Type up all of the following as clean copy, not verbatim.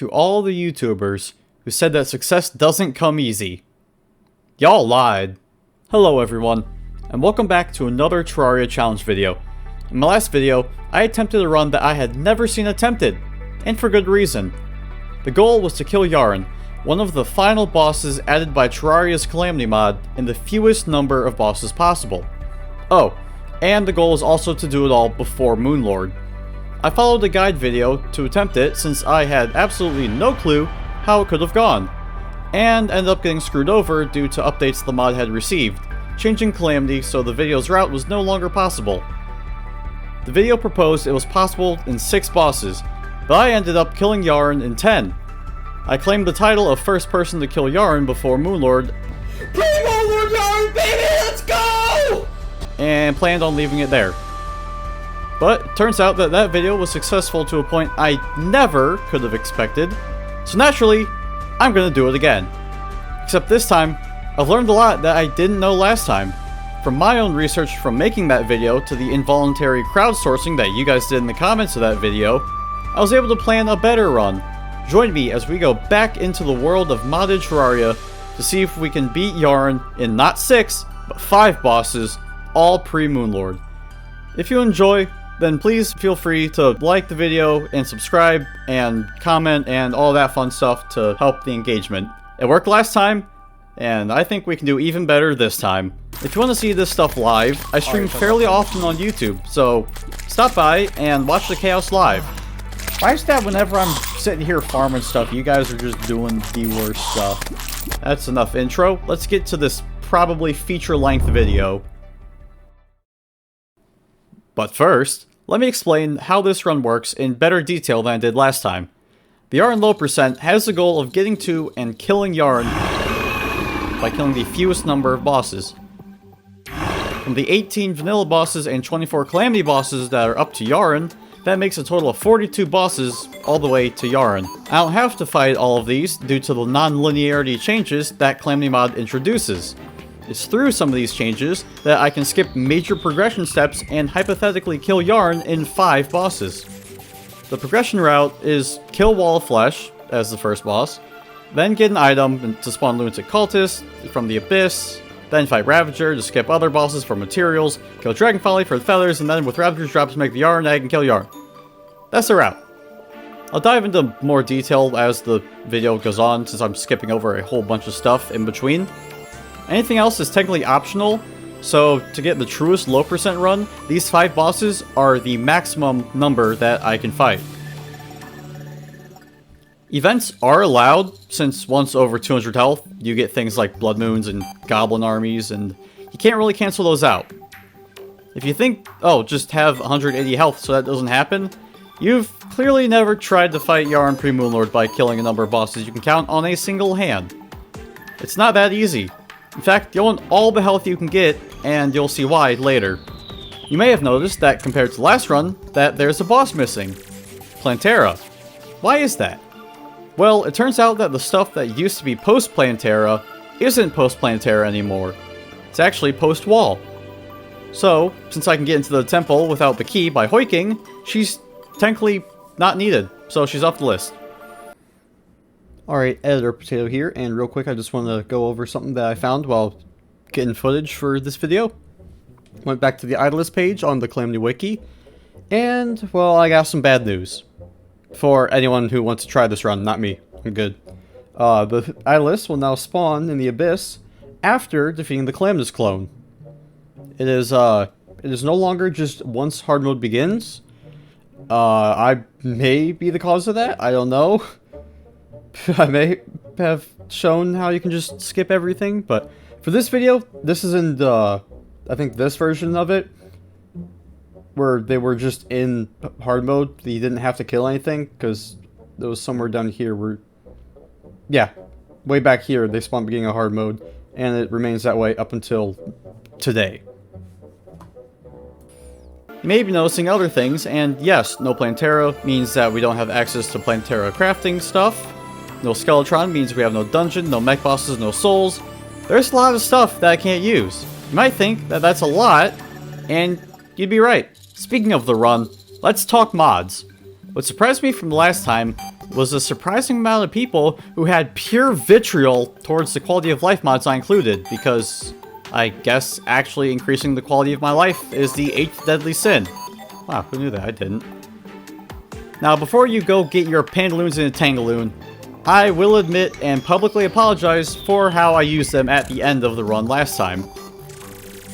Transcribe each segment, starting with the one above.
to all the YouTubers who said that success doesn't come easy. Y'all lied. Hello everyone, and welcome back to another Terraria challenge video. In my last video, I attempted a run that I had never seen attempted, and for good reason. The goal was to kill Yharon, one of the final bosses added by Terraria's Calamity mod in the fewest number of bosses possible. Oh, and the goal was also to do it all before Moonlord. I followed a guide video to attempt it since I had absolutely no clue how it could have gone, and ended up getting screwed over due to updates the mod had received, changing Calamity so the video's route was no longer possible. The video proposed it was possible in 6 bosses, but I ended up killing Yharon in 10. I claimed the title of first person to kill Yharon before Moonlord. Pre-Moonlord Yharon, baby, let's go! And planned on leaving it there. But it turns out that that video was successful to a point I never could have expected, so naturally, I'm gonna do it again. Except this time, I've learned a lot that I didn't know last time. From my own research from making that video to the involuntary crowdsourcing that you guys did in the comments of that video, I was able to plan a better run. Join me as we go back into the world of modded Terraria to see if we can beat Yharon in not 6, but 5 bosses, all pre-Moonlord. If you enjoy, then please feel free to like the video and subscribe and comment and all that fun stuff to help the engagement. It worked last time, and I think we can do even better this time. If you want to see this stuff live, I stream fairly often on YouTube, so stop by and watch the chaos live. Why is that whenever I'm sitting here farming stuff, you guys are just doing the worst stuff? That's enough intro. Let's get to this probably feature-length video. But first, let me explain how this run works in better detail than I did last time. The Yharon Low Percent has the goal of getting to and killing Yharon by killing the fewest number of bosses. From the 18 vanilla bosses and 24 calamity bosses that are up to Yharon, that makes a total of 42 bosses all the way to Yharon. I don't have to fight all of these due to the non-linearity changes that Calamity mod introduces. It's through some of these changes that I can skip major progression steps and hypothetically kill Yharon in 5 bosses. The progression route is kill Wall of Flesh as the first boss, then get an item to spawn Lunatic Cultist from the Abyss, then fight Ravager to skip other bosses for materials, kill Dragon Folly for the feathers, and then with Ravager's drops make the Yharon egg and kill Yharon. That's the route. I'll dive into more detail as the video goes on since I'm skipping over a whole bunch of stuff in between. Anything else is technically optional, so to get the truest low percent run, these 5 bosses are the maximum number that I can fight. Events are allowed, since once over 200 health, you get things like blood moons and goblin armies, and you can't really cancel those out. If you think, oh, just have 180 health so that doesn't happen, you've clearly never tried to fight Yharon pre-Moonlord by killing a number of bosses you can count on a single hand. It's not that easy. In fact, you'll want all the health you can get, and you'll see why later. You may have noticed that compared to the last run, that there's a boss missing. Plantera. Why is that? Well, it turns out that the stuff that used to be post-Plantera isn't post-Plantera anymore. It's actually post-wall. So, since I can get into the temple without the key by hoiking, she's technically not needed, so she's off the list. Alright, Editor Potato here, and real quick I just want to go over something that I found while getting footage for this video. Went back to the Idlest page on the Calamity Wiki, and, well, I got some bad news. For anyone who wants to try this run, not me. I'm good. The Idlest will now spawn in the Abyss after defeating the Calamitous clone. It is no longer just once hard mode begins. I may be the cause of that, I don't know. I may have shown how you can just skip everything, but for this video, this is in the, I think this version of it, where they were just in hard mode, that you didn't have to kill anything, because there was somewhere down here where, yeah, way back here, they spawned beginning of hard mode, and it remains that way up until today. You may be noticing other things, and yes, no Plantera means that we don't have access to Plantera crafting stuff. No Skeletron means we have no dungeon, no mech bosses, no souls. There's a lot of stuff that I can't use. You might think that that's a lot, and you'd be right. Speaking of the run, let's talk mods. What surprised me from the last time was a surprising amount of people who had pure vitriol towards the quality of life mods I included, because I guess actually increasing the quality of my life is the 8th deadly sin. Wow, who knew that? I didn't. Now, before you go get your Pantaloons in a Tangaloon, I will admit and publicly apologize for how I used them at the end of the run last time.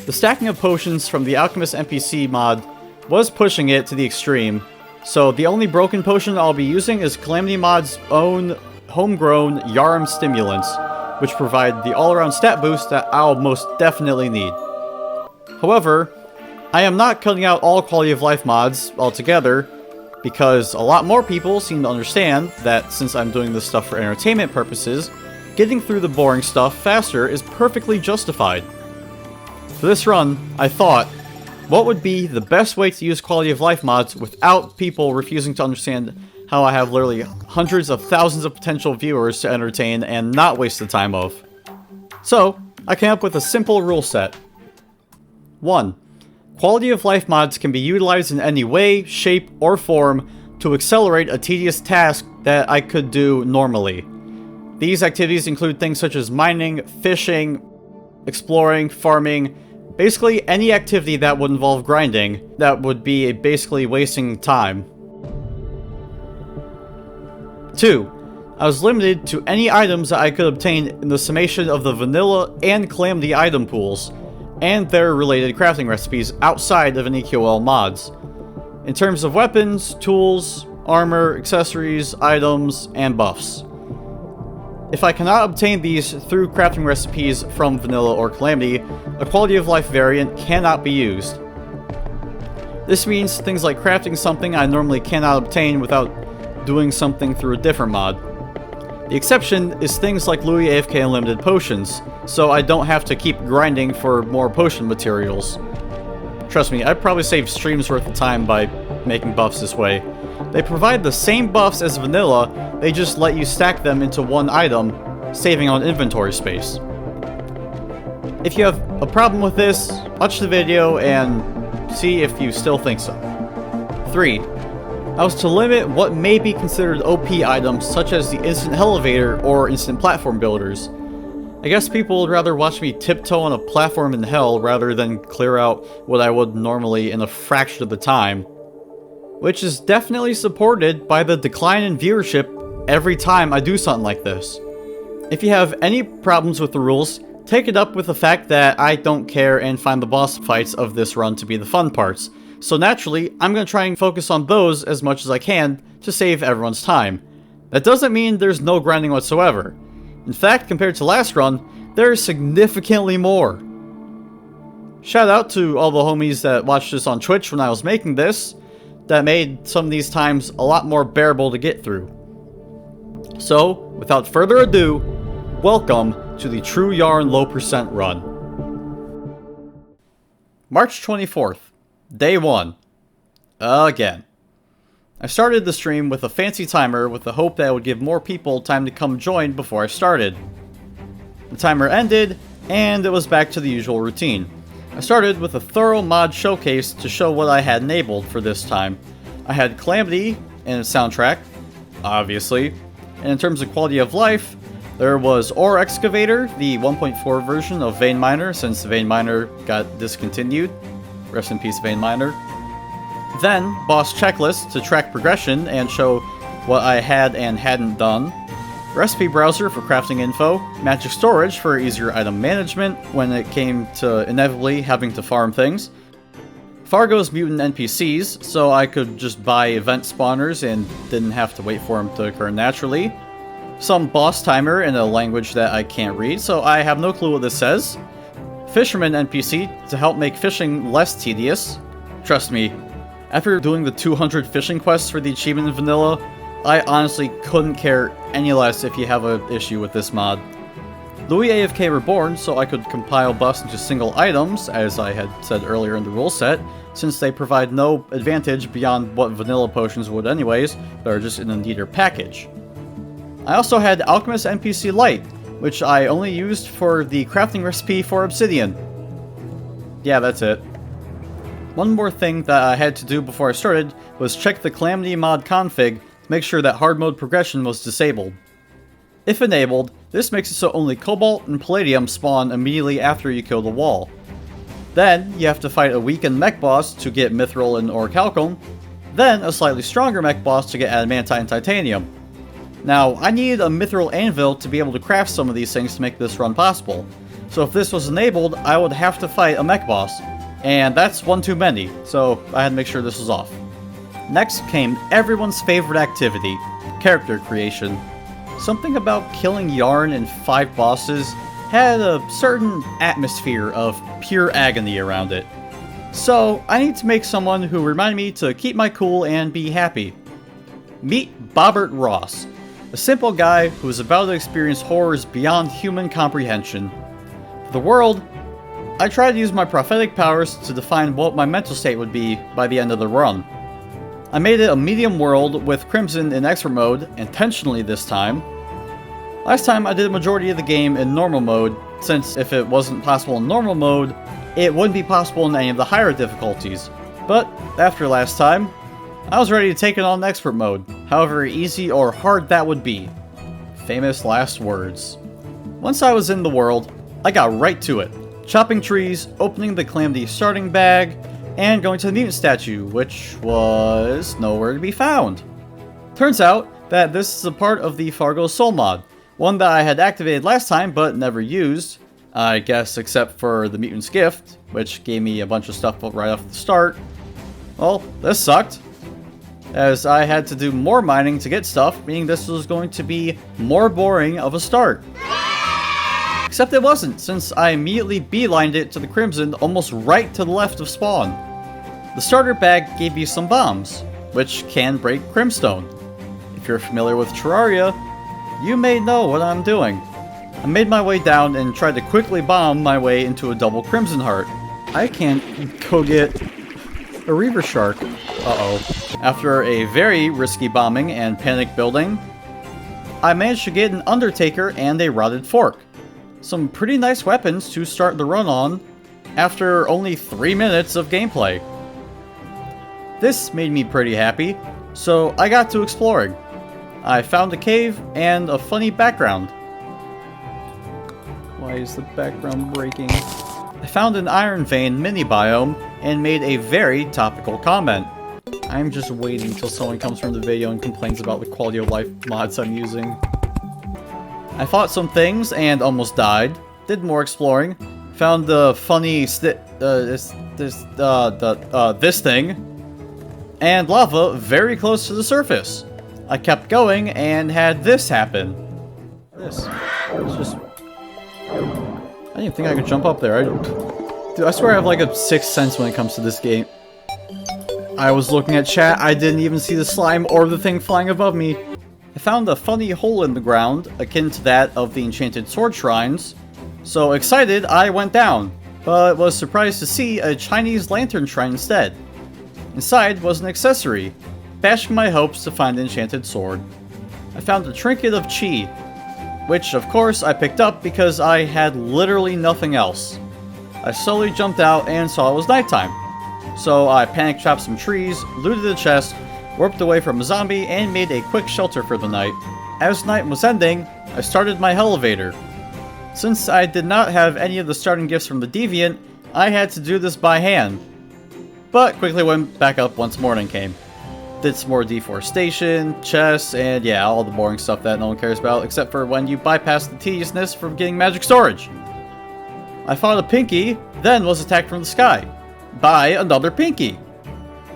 The stacking of potions from the Alchemist NPC mod was pushing it to the extreme, so the only broken potion I'll be using is Calamity Mod's own homegrown Yharon stimulants, which provide the all-around stat boost that I'll most definitely need. However, I am not cutting out all quality of life mods altogether, because a lot more people seem to understand that since I'm doing this stuff for entertainment purposes, getting through the boring stuff faster is perfectly justified. For this run, I thought, what would be the best way to use quality of life mods without people refusing to understand how I have literally hundreds of thousands of potential viewers to entertain and not waste the time of? So, I came up with a simple rule set. 1. Quality of life mods can be utilized in any way, shape, or form to accelerate a tedious task that I could do normally. These activities include things such as mining, fishing, exploring, farming, basically any activity that would involve grinding that would be basically wasting time. 2. I was limited to any items that I could obtain in the summation of the vanilla and calamity item pools, and their related crafting recipes outside of any QL mods. In terms of weapons, tools, armor, accessories, items, and buffs. If I cannot obtain these through crafting recipes from vanilla or calamity, a quality of life variant cannot be used. This means things like crafting something I normally cannot obtain without doing something through a different mod. The exception is things like Louis AFK Unlimited potions, so I don't have to keep grinding for more potion materials. Trust me, I'd probably save streams worth of time by making buffs this way. They provide the same buffs as vanilla, they just let you stack them into one item, saving on inventory space. If you have a problem with this, watch the video and see if you still think so. 3. I was to limit what may be considered OP items such as the instant elevator or instant platform builders. I guess people would rather watch me tiptoe on a platform in hell rather than clear out what I would normally in a fraction of the time. Which is definitely supported by the decline in viewership every time I do something like this. If you have any problems with the rules, take it up with the fact that I don't care and find the boss fights of this run to be the fun parts. So naturally, I'm going to try and focus on those as much as I can to save everyone's time. That doesn't mean there's no grinding whatsoever. In fact, compared to last run, there's significantly more. Shout out to all the homies that watched this on Twitch when I was making this, that made some of these times a lot more bearable to get through. So, without further ado, welcome to the True Yharon Low Percent Run. March 24th, Day 1. Again. I started the stream with a fancy timer with the hope that it would give more people time to come join before I started. The timer ended, and it was back to the usual routine. I started with a thorough mod showcase to show what I had enabled for this time. I had Calamity and its soundtrack, obviously, and in terms of quality of life, there was Ore Excavator, the 1.4 version of Vein Miner, since Vein Miner got discontinued. Rest in peace, Vein Miner. Then, Boss Checklist to track progression and show what I had and hadn't done. Recipe Browser for crafting info. Magic Storage for easier item management when it came to inevitably having to farm things. Fargo's mutant NPCs, so I could just buy event spawners and didn't have to wait for them to occur naturally. Some boss timer in a language that I can't read, so I have no clue what this says. Fisherman NPC to help make fishing less tedious. Trust me, after doing the 200 fishing quests for the achievement in vanilla, I honestly couldn't care any less if you have an issue with this mod. Louis AFK Reborn, so I could compile buffs into single items, as I had said earlier in the rule set, since they provide no advantage beyond what vanilla potions would anyways, but are just in a neater package. I also had Alchemist NPC Light, which I only used for the crafting recipe for obsidian. Yeah, that's it. One more thing that I had to do before I started was check the Calamity mod config to make sure that hard mode progression was disabled. If enabled, this makes it so only cobalt and palladium spawn immediately after you kill the wall. Then, you have to fight a weakened mech boss to get mithril and orichalcum, then a slightly stronger mech boss to get adamantite and titanium. Now, I needed a mithril anvil to be able to craft some of these things to make this run possible, so if this was enabled, I would have to fight a mech boss, and that's one too many, so I had to make sure this was off. Next came everyone's favorite activity, character creation. Something about killing Yharon and 5 bosses had a certain atmosphere of pure agony around it. So, I need to make someone who reminded me to keep my cool and be happy. Meet Bobbert Ross, a simple guy who is about to experience horrors beyond human comprehension. For the world, I tried to use my prophetic powers to define what my mental state would be by the end of the run. I made it a medium world with Crimson in expert mode, intentionally this time. Last time I did a majority of the game in normal mode, since if it wasn't possible in normal mode, it wouldn't be possible in any of the higher difficulties. But after last time, I was ready to take it on expert mode, however easy or hard that would be. Famous last words. Once I was in the world, I got right to it, chopping trees, opening the Calamity starting bag, and going to the mutant statue, which was nowhere to be found. Turns out that this is a part of the Fargo Soul mod, one that I had activated last time but never used, I guess except for the Mutant's Gift, which gave me a bunch of stuff right off the start. Well, this sucked, as I had to do more mining to get stuff, meaning this was going to be more boring of a start. Except it wasn't, since I immediately beelined it to the Crimson almost right to the left of spawn. The starter bag gave you some bombs, which can break Crimstone. If you're familiar with Terraria, you may know what I'm doing. I made my way down and tried to quickly bomb my way into a double Crimson Heart. I can't go get a Reaver Shark. Uh-oh. After a very risky bombing and panic building, I managed to get an Undertaker and a Rotted Fork. Some pretty nice weapons to start the run on after only 3 minutes of gameplay. This made me pretty happy, so I got to exploring. I found a cave and a funny background. Why is the background breaking? I found an Iron Vein mini biome and made a very topical comment. I'm just waiting until someone comes from the video and complains about the quality of life mods I'm using. I fought some things and almost died. Did more exploring. Found the funny this thing. And lava very close to the surface. I kept going and had this happen. This. It's just... I didn't think I could jump up there. Dude, I swear I have like a sixth sense when it comes to this game. I was looking at chat, I didn't even see the slime or the thing flying above me. I found a funny hole in the ground, akin to that of the Enchanted Sword Shrines. So excited, I went down, but was surprised to see a Chinese lantern shrine instead. Inside was an accessory, bashing my hopes to find the enchanted sword. I found a trinket of chi, which of course I picked up because I had literally nothing else. I slowly jumped out and saw it was nighttime. So I panic chopped some trees, looted the chest, warped away from a zombie, and made a quick shelter for the night. As night was ending, I started my elevator. Since I did not have any of the starting gifts from the Deviant, I had to do this by hand. But quickly went back up once morning came. Did some more deforestation, chests, and yeah, all the boring stuff that no one cares about, except for when you bypass the tediousness from getting magic storage. I fought a Pinky, then was attacked from the sky. By another Pinky.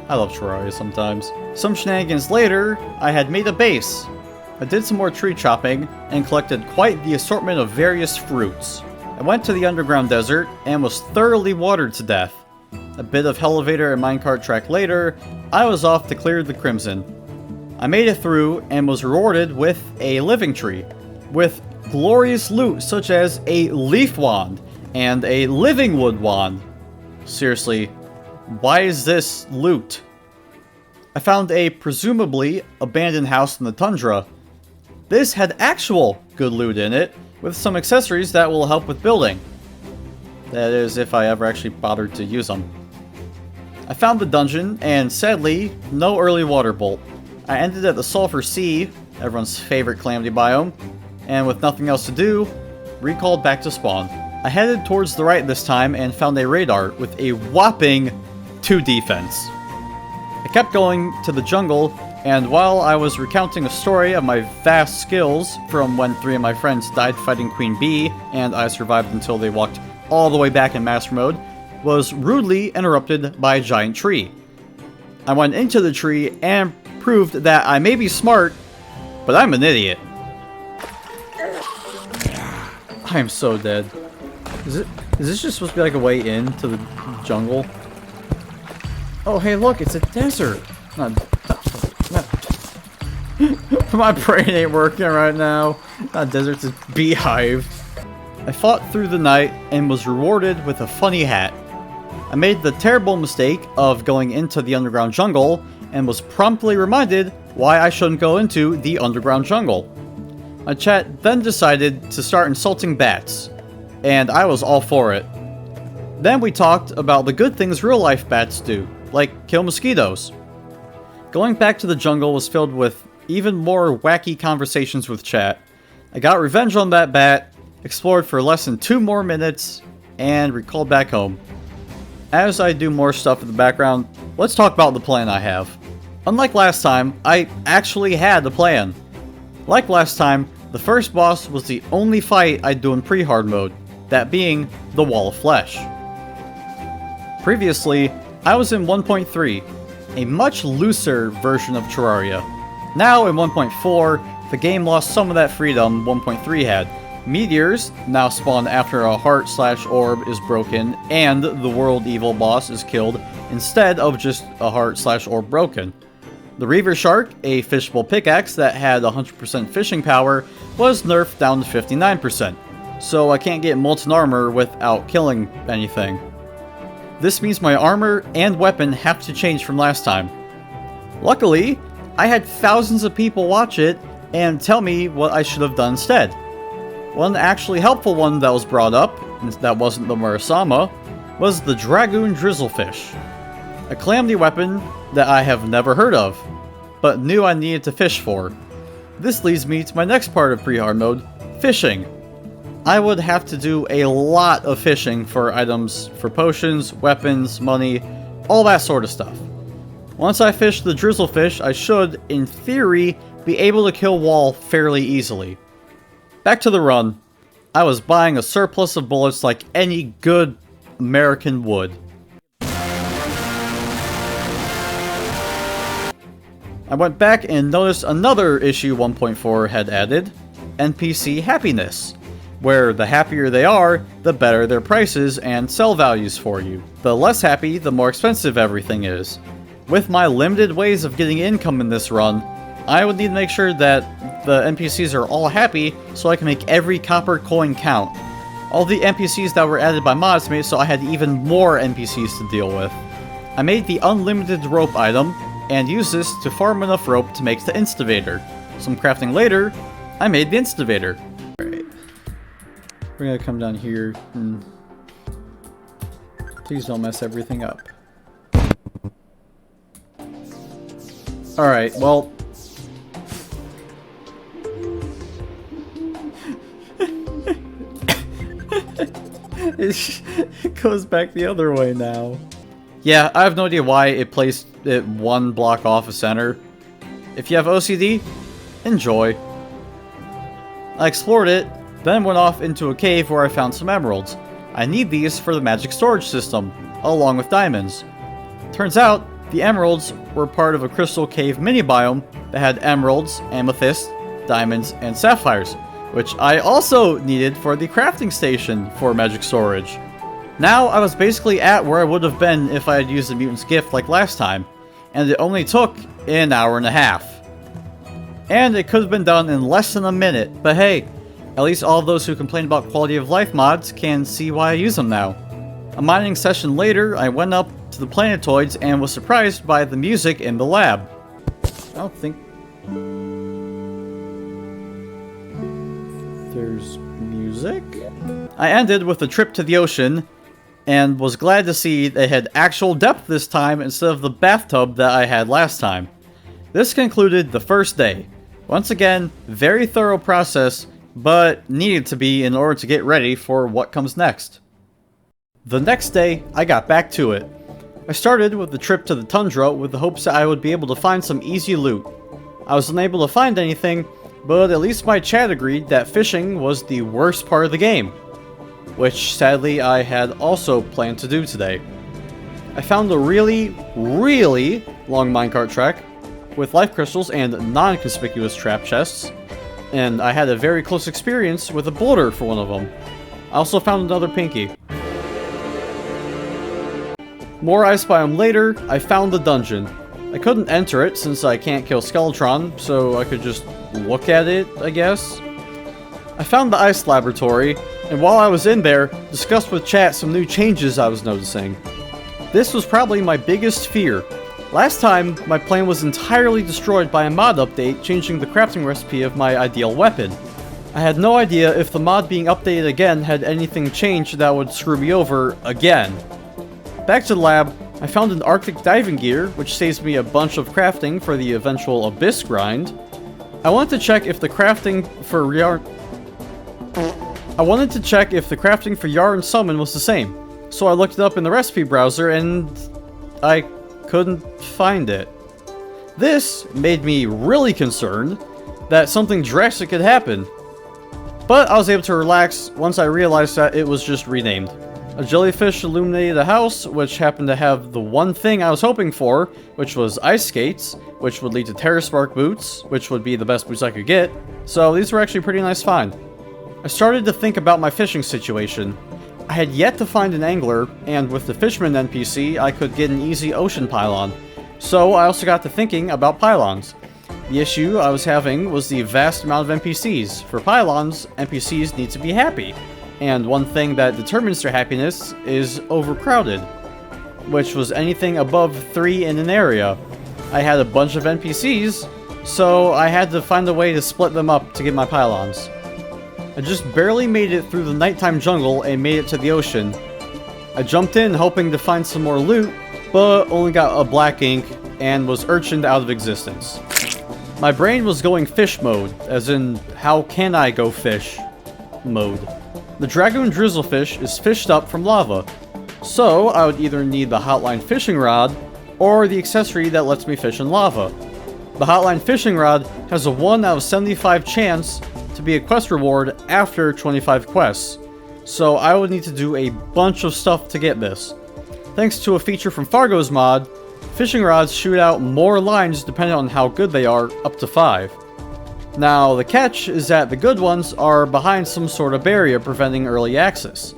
I love Terraria sometimes. Some shenanigans later, I had made a base. I did some more tree chopping, and collected quite the assortment of various fruits. I went to the underground desert, and was thoroughly watered to death. A bit of elevator and minecart track later, I was off to clear the Crimson. I made it through, and was rewarded with a living tree, with glorious loot such as a leaf wand, and a living wood wand. Seriously, why is this loot? I found a presumably abandoned house in the tundra. This had actual good loot in it, with some accessories that will help with building. That is, if I ever actually bothered to use them. I found the dungeon, and sadly, no early water bolt. I ended at the Sulphur Sea, everyone's favorite calamity biome, and with nothing else to do, recalled back to spawn. I headed towards the right this time and found a radar with a whopping 2 defense. I kept going to the jungle, and while I was recounting a story of my vast skills from when 3 of my friends died fighting Queen Bee, and I survived until they walked all the way back in master mode, was rudely interrupted by a giant tree. I went into the tree and proved that I may be smart, but I'm an idiot. I am so dead. Is this just supposed to be like a way into the jungle? Oh, hey, look, it's a desert. My brain ain't working right now. Not desert, it's a beehive. I fought through the night and was rewarded with a funny hat. I made the terrible mistake of going into the underground jungle and was promptly reminded why I shouldn't go into the underground jungle. My chat then decided to start insulting bats, and I was all for it. Then we talked about the good things real-life bats do, like kill mosquitoes. Going back to the jungle was filled with even more wacky conversations with chat. I got revenge on that bat, explored for less than 2 more minutes, and recalled back home. As I do more stuff in the background, let's talk about the plan I have. Unlike last time, I actually had a plan. Like last time, the first boss was the only fight I'd do in pre-hard mode, that being the Wall of Flesh. Previously, I was in 1.3, a much looser version of Terraria. Now in 1.4, the game lost some of that freedom 1.3 had. Meteors now spawn after a heart/orb is broken and the world evil boss is killed instead of just a heart/orb broken. The Reaver Shark, a fishable pickaxe that had 100% fishing power, was nerfed down to 59%, so I can't get molten armor without killing anything. This means my armor and weapon have to change from last time. Luckily, I had thousands of people watch it and tell me what I should have done instead. One actually helpful one that was brought up, and that wasn't the Murasama, was the Dragoon drizzlefish. A calamity weapon that I have never heard of, but knew I needed to fish for. This leads me to my next part of pre-hard mode, fishing. I would have to do a lot of fishing for items for potions, weapons, money, all that sort of stuff. Once I fish the drizzlefish, I should, in theory, be able to kill Wall fairly easily. Back to the run. I was buying a surplus of bullets like any good American would. I went back and noticed another issue 1.4 had added, NPC happiness, where the happier they are, the better their prices and sell values for you. The less happy, the more expensive everything is. With my limited ways of getting income in this run, I would need to make sure that the NPCs are all happy so I can make every copper coin count. All the NPCs that were added by mods made it so I had even more NPCs to deal with. I made the unlimited rope item and used this to farm enough rope to make the Instavator. Some crafting later, I made the Instavator. Alright. We're gonna come down here and... Please don't mess everything up. Alright, well... It goes back the other way now. Yeah, I have no idea why it placed it 1 block off of center. If you have OCD, enjoy. I explored it, then went off into a cave where I found some emeralds. I need these for the magic storage system, along with diamonds. Turns out, the emeralds were part of a crystal cave mini biome that had emeralds, amethyst, diamonds, and sapphires, which I also needed for the crafting station for magic storage. Now I was basically at where I would have been if I had used the mutant's gift like last time, and it only took an hour and a half. And it could have been done in less than a minute, but hey, at least all of those who complain about quality of life mods can see why I use them now. A mining session later, I went up to the planetoids and was surprised by the music in the lab. I don't think... there's music? I ended with a trip to the ocean, and was glad to see they had actual depth this time instead of the bathtub that I had last time. This concluded the first day. Once again, very thorough process, but needed to be in order to get ready for what comes next. The next day, I got back to it. I started with the trip to the tundra with the hopes that I would be able to find some easy loot. I was unable to find anything, but at least my chat agreed that fishing was the worst part of the game, which sadly I had also planned to do today. I found a really long minecart track with life crystals and non-conspicuous trap chests, and I had a very close experience with a boulder for one of them. I also found another pinky. More ice biome later, I found the dungeon. I couldn't enter it since I can't kill Skeletron, so I could just look at it, I guess. I found the ice laboratory, and while I was in there, discussed with chat some new changes I was noticing. This was probably my biggest fear. Last time, my plan was entirely destroyed by a mod update changing the crafting recipe of my ideal weapon. I had no idea if the mod being updated again had anything changed that would screw me over again. Back to the lab, I found an Arctic diving gear, which saves me a bunch of crafting for the eventual abyss grind. I wanted to check if the crafting for Yharon summon was the same, so I looked it up in the recipe browser and I couldn't find it. This made me really concerned that something drastic could happen, but I was able to relax once I realized that it was just renamed. A jellyfish illuminated a house, which happened to have the one thing I was hoping for, which was ice skates, which would lead to terror spark boots, which would be the best boots I could get, so these were actually a pretty nice find. I started to think about my fishing situation. I had yet to find an angler, and with the fisherman NPC, I could get an easy ocean pylon, so I also got to thinking about pylons. The issue I was having was the vast amount of NPCs. For pylons, NPCs need to be happy. And one thing that determines their happiness is overcrowded, which was anything above 3 in an area. I had a bunch of NPCs, so I had to find a way to split them up to get my pylons. I just barely made it through the nighttime jungle and made it to the ocean. I jumped in hoping to find some more loot, but only got a black ink and was urchined out of existence. My brain was going fish mode, as in, how can I go fish mode. The dragoon drizzlefish is fished up from lava, so I would either need the hotline fishing rod, or the accessory that lets me fish in lava. The hotline fishing rod has a 1 out of 75 chance to be a quest reward after 25 quests, so I would need to do a bunch of stuff to get this. Thanks to a feature from Fargo's mod, fishing rods shoot out more lines depending on how good they are, up to 5. Now, the catch is that the good ones are behind some sort of barrier preventing early access.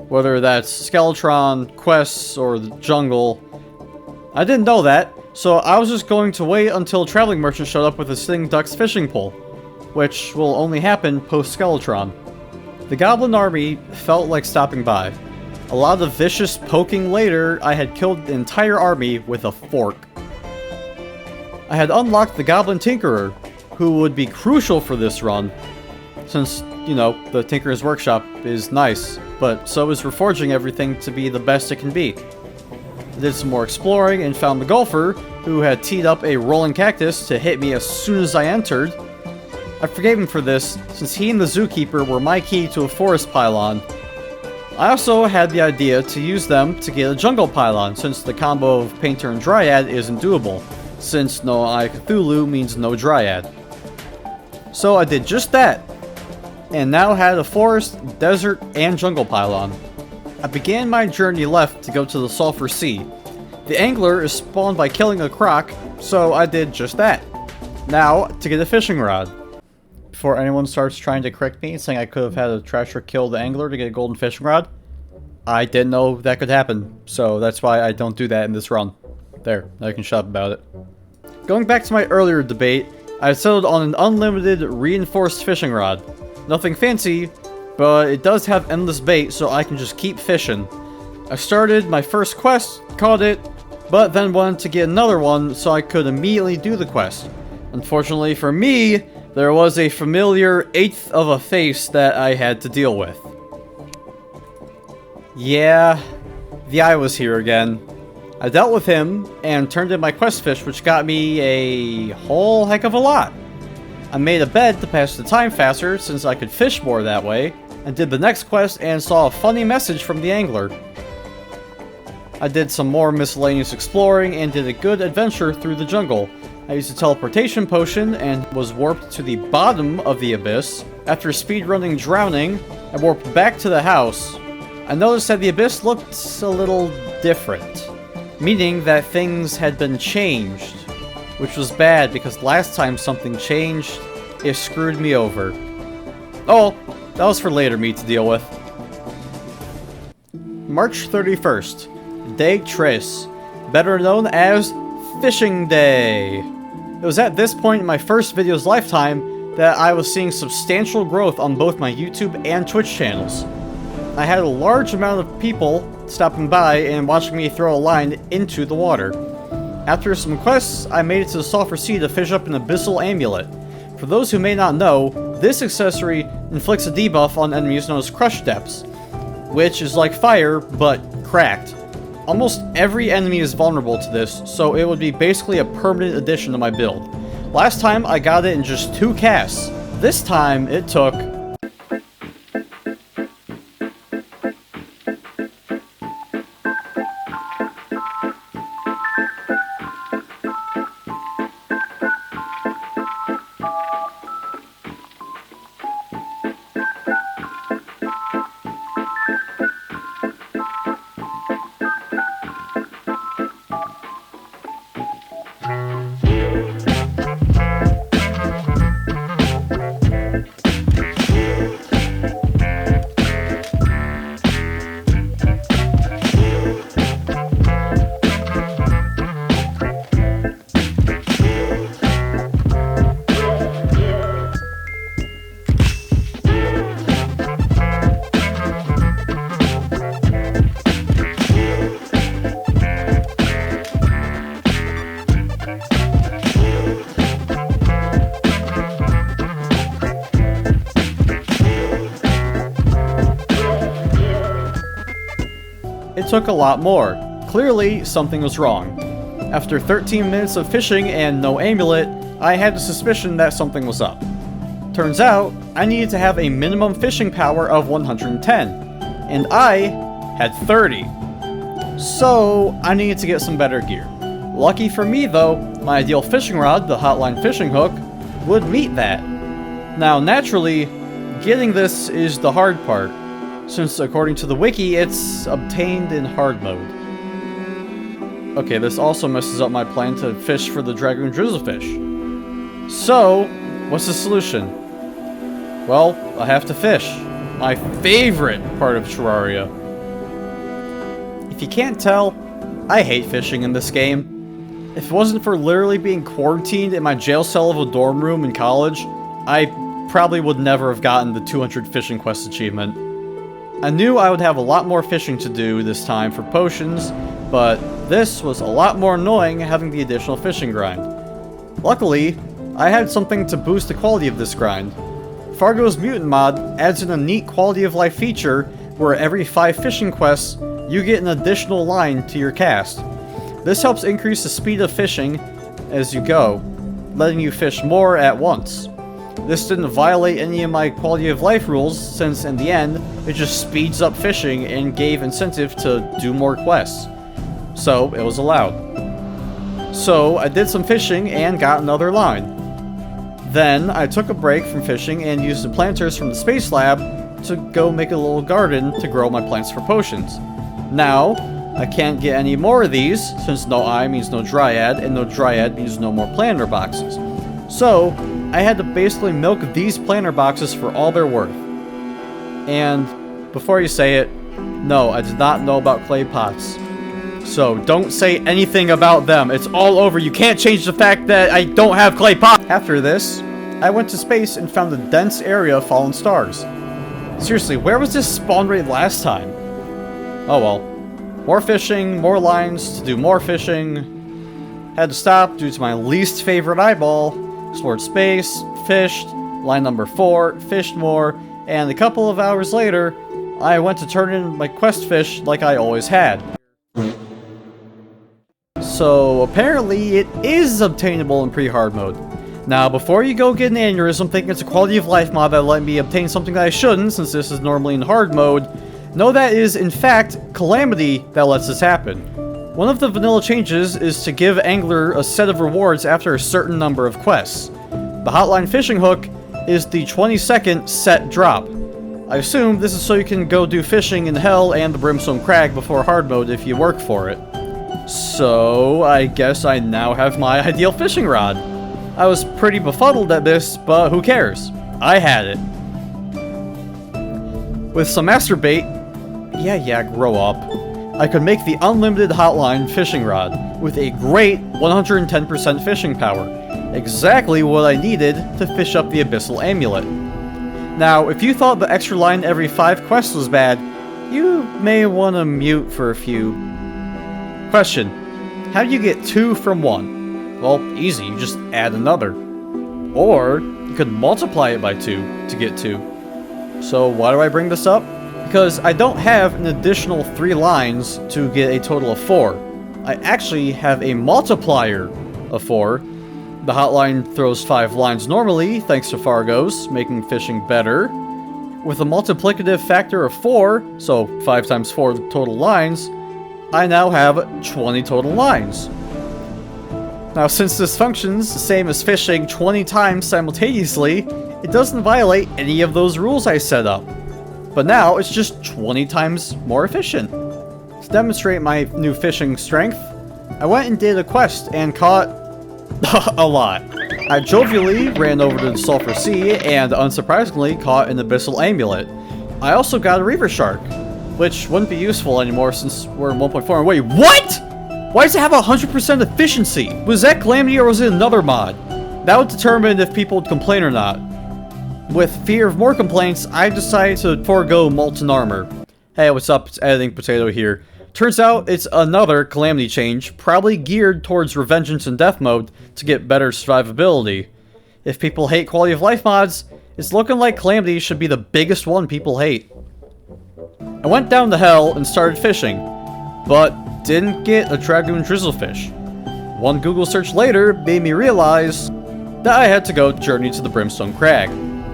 Whether that's Skeletron, quests, or the jungle. I didn't know that, so I was just going to wait until a traveling merchant showed up with a Sting Duck's fishing pole, which will only happen post-Skeletron. The goblin army felt like stopping by. A lot of vicious poking later, I had killed the entire army with a fork. I had unlocked the Goblin Tinkerer, who would be crucial for this run, since, you know, the Tinkerer's Workshop is nice, but so is reforging everything to be the best it can be. I did some more exploring and found the Golfer, who had teed up a rolling cactus to hit me as soon as I entered. I forgave him for this, since he and the Zookeeper were my key to a forest pylon. I also had the idea to use them to get a jungle pylon, since the combo of Painter and Dryad isn't doable, since no Eye Cthulhu means no Dryad. So I did just that, and now had a forest, desert, and jungle pylon. I began my journey left to go to the Sulphur Sea. The angler is spawned by killing a croc, so I did just that. Now, to get a fishing rod. Before anyone starts trying to correct me, saying I could have had a Trasher kill the angler to get a golden fishing rod, I didn't know that could happen, so that's why I don't do that in this run. There, now I can shut up about it. Going back to my earlier debate, I settled on an unlimited reinforced fishing rod. Nothing fancy, but it does have endless bait, so I can just keep fishing. I started my first quest, caught it, but then wanted to get another one so I could immediately do the quest. Unfortunately for me, there was a familiar 1/8 of a face that I had to deal with. Yeah, the eye was here again. I dealt with him and turned in my quest fish, which got me a whole heck of a lot. I made a bed to pass the time faster since I could fish more that way, and did the next quest and saw a funny message from the angler. I did some more miscellaneous exploring and did a good adventure through the jungle. I used a teleportation potion and was warped to the bottom of the abyss. After speedrunning drowning, I warped back to the house. I noticed that the abyss looked a little different, meaning that things had been changed, which was bad because last time something changed, it screwed me over. Oh, that was for later me to deal with. March 31st, Day Tres, better known as Fishing Day. It was at this point in my first video's lifetime that I was seeing substantial growth on both my YouTube and Twitch channels. I had a large amount of people stopping by and watching me throw a line into the water. After some quests, I made it to the sulfur sea to fish up an abyssal amulet. For those who may not know, this accessory inflicts a debuff on enemies known as Crush Depths, which is like fire, but cracked. Almost every enemy is vulnerable to this, so it would be basically a permanent addition to my build. Last time I got it in just 2 casts. This time it took... It took a lot more. Clearly, something was wrong. After 13 minutes of fishing and no amulet, I had the suspicion that something was up. Turns out, I needed to have a minimum fishing power of 110, and I had 30. So, I needed to get some better gear. Lucky for me though, my ideal fishing rod, the Hotline fishing hook, would meet that. Now naturally, getting this is the hard part, since according to the wiki, it's obtained in hard mode. Okay, this also messes up my plan to fish for the dragoon drizzlefish. So, what's the solution? Well, I have to fish. My favorite part of Terraria. If you can't tell, I hate fishing in this game. If it wasn't for literally being quarantined in my jail cell of a dorm room in college, I probably would never have gotten the 200 fishing quest achievement. I knew I would have a lot more fishing to do this time for potions, but this was a lot more annoying having the additional fishing grind. Luckily, I had something to boost the quality of this grind. Fargo's Mutant mod adds in a neat quality of life feature where every 5 fishing quests, you get an additional line to your cast. This helps increase the speed of fishing as you go, letting you fish more at once. This didn't violate any of my quality of life rules, since in the end, it just speeds up fishing and gave incentive to do more quests. So, it was allowed. So, I did some fishing and got another line. Then, I took a break from fishing and used the planters from the space lab to go make a little garden to grow my plants for potions. Now, I can't get any more of these, since no eye means no dryad, and no dryad means no more planter boxes. So, I had to basically milk these planter boxes for all they're worth. And, before you say it, no, I did not know about clay pots. So, don't say anything about them. It's all over. You can't change the fact that I don't have clay pots. After this, I went to space and found a dense area of fallen stars. Seriously, where was this spawn rate last time? Oh well. More fishing, more lines to do more fishing. Had to stop due to my least favorite eyeball. Explored space, fished, line number 4, fished more, and a couple of hours later, I went to turn in my quest fish like I always had. So apparently it is obtainable in pre-hard mode. Now, before you go get an aneurysm thinking it's a quality of life mod that let me obtain something that I shouldn't, since this is normally in hard mode, know that it is, in fact, Calamity that lets this happen. One of the vanilla changes is to give Angler a set of rewards after a certain number of quests. The Hotline Fishing Hook is the 20-second set drop. I assume this is so you can go do fishing in Hell and the Brimstone Crag before hard mode if you work for it. So, I guess I now have my ideal fishing rod. I was pretty befuddled at this, but who cares? I had it. With some master bait, yeah, grow up, I could make the unlimited hotline fishing rod with a great 110% fishing power. Exactly what I needed to fish up the abyssal amulet. Now, if you thought the extra line every 5 quests was bad, you may want to mute for a few. Question: how do you get 2 from 1? Well, easy, you just add another. Or, you could multiply it by 2 to get 2. So why do I bring this up? Because I don't have an additional 3 lines to get a total of 4. I actually have a multiplier of 4. The hotline throws 5 lines normally, thanks to Fargos, making fishing better. With a multiplicative factor of 4, so 5 times 4 total lines, I now have 20 total lines. Now, since this functions the same as fishing 20 times simultaneously, it doesn't violate any of those rules I set up. But now, it's just 20 times more efficient. To demonstrate my new fishing strength, I went and did a quest and caught a lot. I jovially ran over to the Sulphur Sea and, unsurprisingly, caught an abyssal amulet. I also got a reaver shark, which wouldn't be useful anymore since we're in 1.4. Wait, what?! Why does it have 100% efficiency? Was that Calamity or was it another mod? That would determine if people would complain or not. With fear of more complaints, I decided to forego molten armor. Hey, what's up? It's Editing Potato here. Turns out it's another Calamity change, probably geared towards Revengeance and Death mode to get better survivability. If people hate quality of life mods, it's looking like Calamity should be the biggest one people hate. I went down to Hell and started fishing, but didn't get a Dragoon drizzlefish. One Google search later made me realize that I had to go journey to the Brimstone Crag.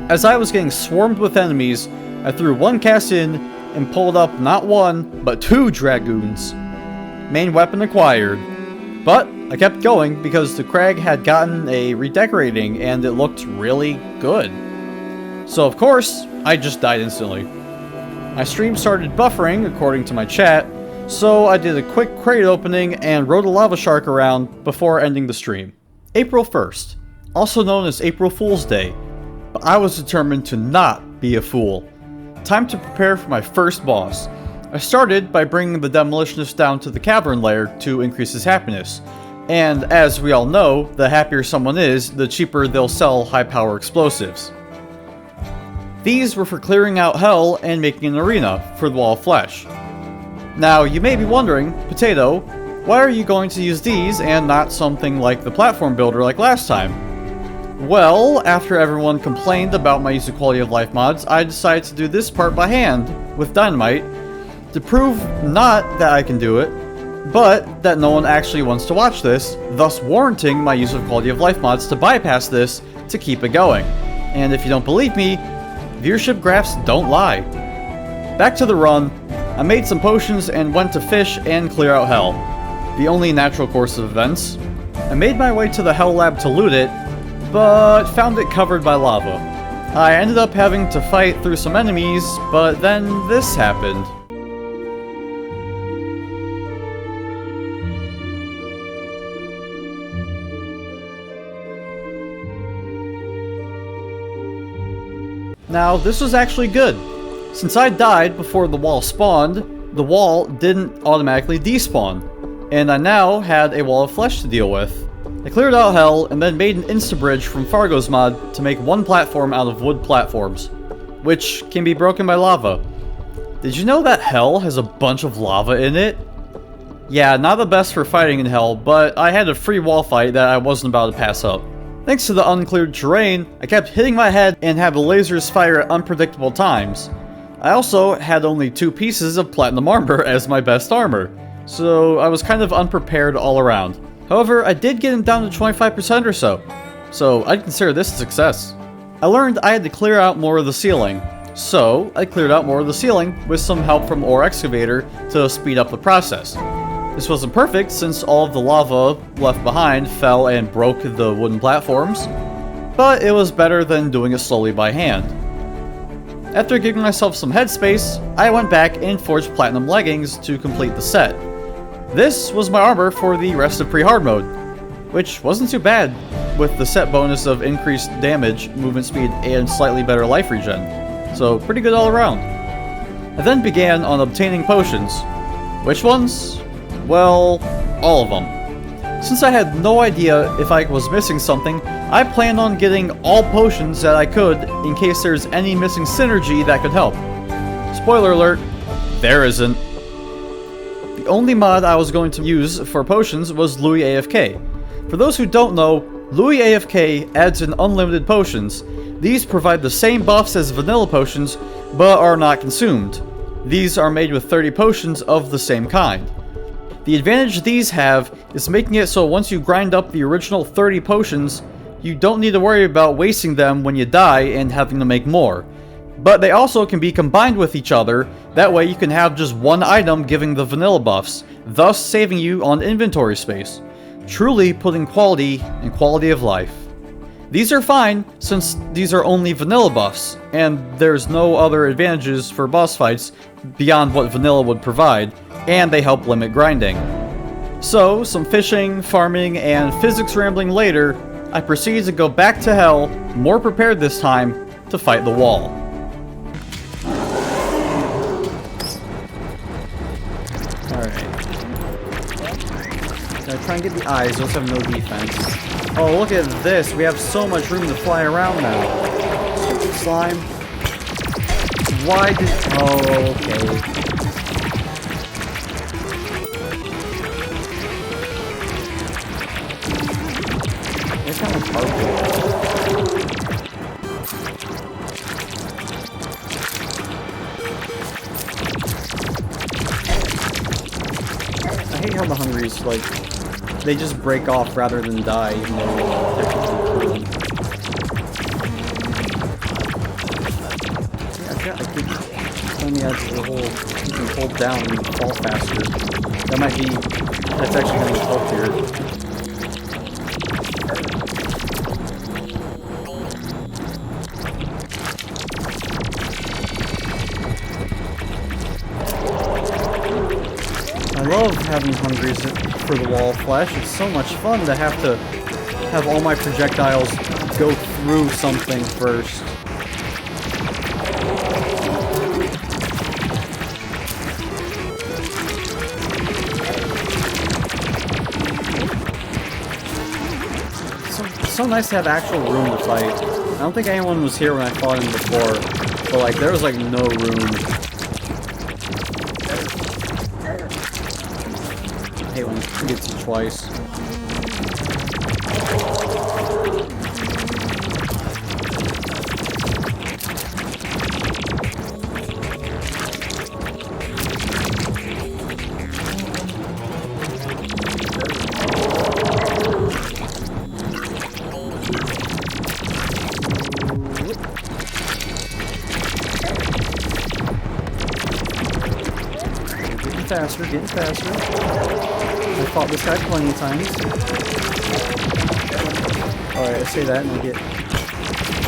As I was getting swarmed with enemies, I threw one cast in and pulled up not 1, but 2 Dragoons. Main weapon acquired. But I kept going because the crag had gotten a redecorating and it looked really good. So of course, I just died instantly. My stream started buffering according to my chat, so I did a quick crate opening and rode a lava shark around before ending the stream. April 1st, also known as April Fool's Day, but I was determined to not be a fool. Time to prepare for my first boss. I started by bringing the Demolitionist down to the cavern lair to increase his happiness, and as we all know, the happier someone is, the cheaper they'll sell high-power explosives. These were for clearing out Hell and making an arena for the Wall of Flesh. Now, you may be wondering, Potato, why are you going to use these and not something like the platform builder like last time? Well, after everyone complained about my use of quality of life mods, I decided to do this part by hand, with dynamite, to prove not that I can do it, but that no one actually wants to watch this, thus warranting my use of quality of life mods to bypass this to keep it going. And if you don't believe me, viewership graphs don't lie. Back to the run, I made some potions and went to fish and clear out Hell, the only natural course of events. I made my way to the Hell Lab to loot it, but found it covered by lava. I ended up having to fight through some enemies, but then this happened. Now, this was actually good. Since I died before the wall spawned, the wall didn't automatically despawn, and I now had a wall of flesh to deal with. I cleared out Hell and then made an insta-bridge from Fargo's mod to make one platform out of wood platforms, which can be broken by lava. Did you know that Hell has a bunch of lava in it? Yeah, not the best for fighting in Hell, but I had a free wall fight that I wasn't about to pass up. Thanks to the uncleared terrain, I kept hitting my head and had the lasers fire at unpredictable times. I also had only 2 pieces of platinum armor as my best armor, so I was kind of unprepared all around. However, I did get him down to 25% or so I'd consider this a success. I learned I had to clear out more of the ceiling, so I cleared out more of the ceiling with some help from Ore Excavator to speed up the process. This wasn't perfect since all of the lava left behind fell and broke the wooden platforms, but it was better than doing it slowly by hand. After giving myself some headspace, I went back and forged platinum leggings to complete the set. This was my armor for the rest of pre-hard mode, which wasn't too bad, with the set bonus of increased damage, movement speed, and slightly better life regen. So pretty good all around. I then began on obtaining potions. Which ones? Well, all of them. Since I had no idea if I was missing something, I planned on getting all potions that I could in case there's any missing synergy that could help. Spoiler alert, there isn't. The only mod I was going to use for potions was Louis AFK. For those who don't know, Louis AFK adds in unlimited potions. These provide the same buffs as vanilla potions, but are not consumed. These are made with 30 potions of the same kind. The advantage these have is making it so once you grind up the original 30 potions, you don't need to worry about wasting them when you die and having to make more. But they also can be combined with each other, that way you can have just one item giving the vanilla buffs, thus saving you on inventory space. Truly putting quality in quality of life. These are fine, since these are only vanilla buffs, and there's no other advantages for boss fights beyond what vanilla would provide, and they help limit grinding. So, some fishing, farming, and physics rambling later, I proceeded to go back to hell, more prepared this time, to fight the wall. Alright. Gotta try and get the eyes, those have no defense. Oh, look at this, we have so much room to fly around now. Stupid slime. Why did... Oh, okay. They're kind of purple. I hate how the Hungries, like, they just break off rather than die, even though they're technically cool. Yeah, I could turn the edge of the hole. You can hold down and fall faster. That might be... That's actually going to help here. I love having Hungries for the wall of flesh. It's so much fun to have all my projectiles go through something first. It's so nice to have actual room to fight. I don't think anyone was here when I fought him before, but like there was like no room. I hate when it gets you twice. Getting faster. I fought this guy plenty of times. Alright, I say that and I get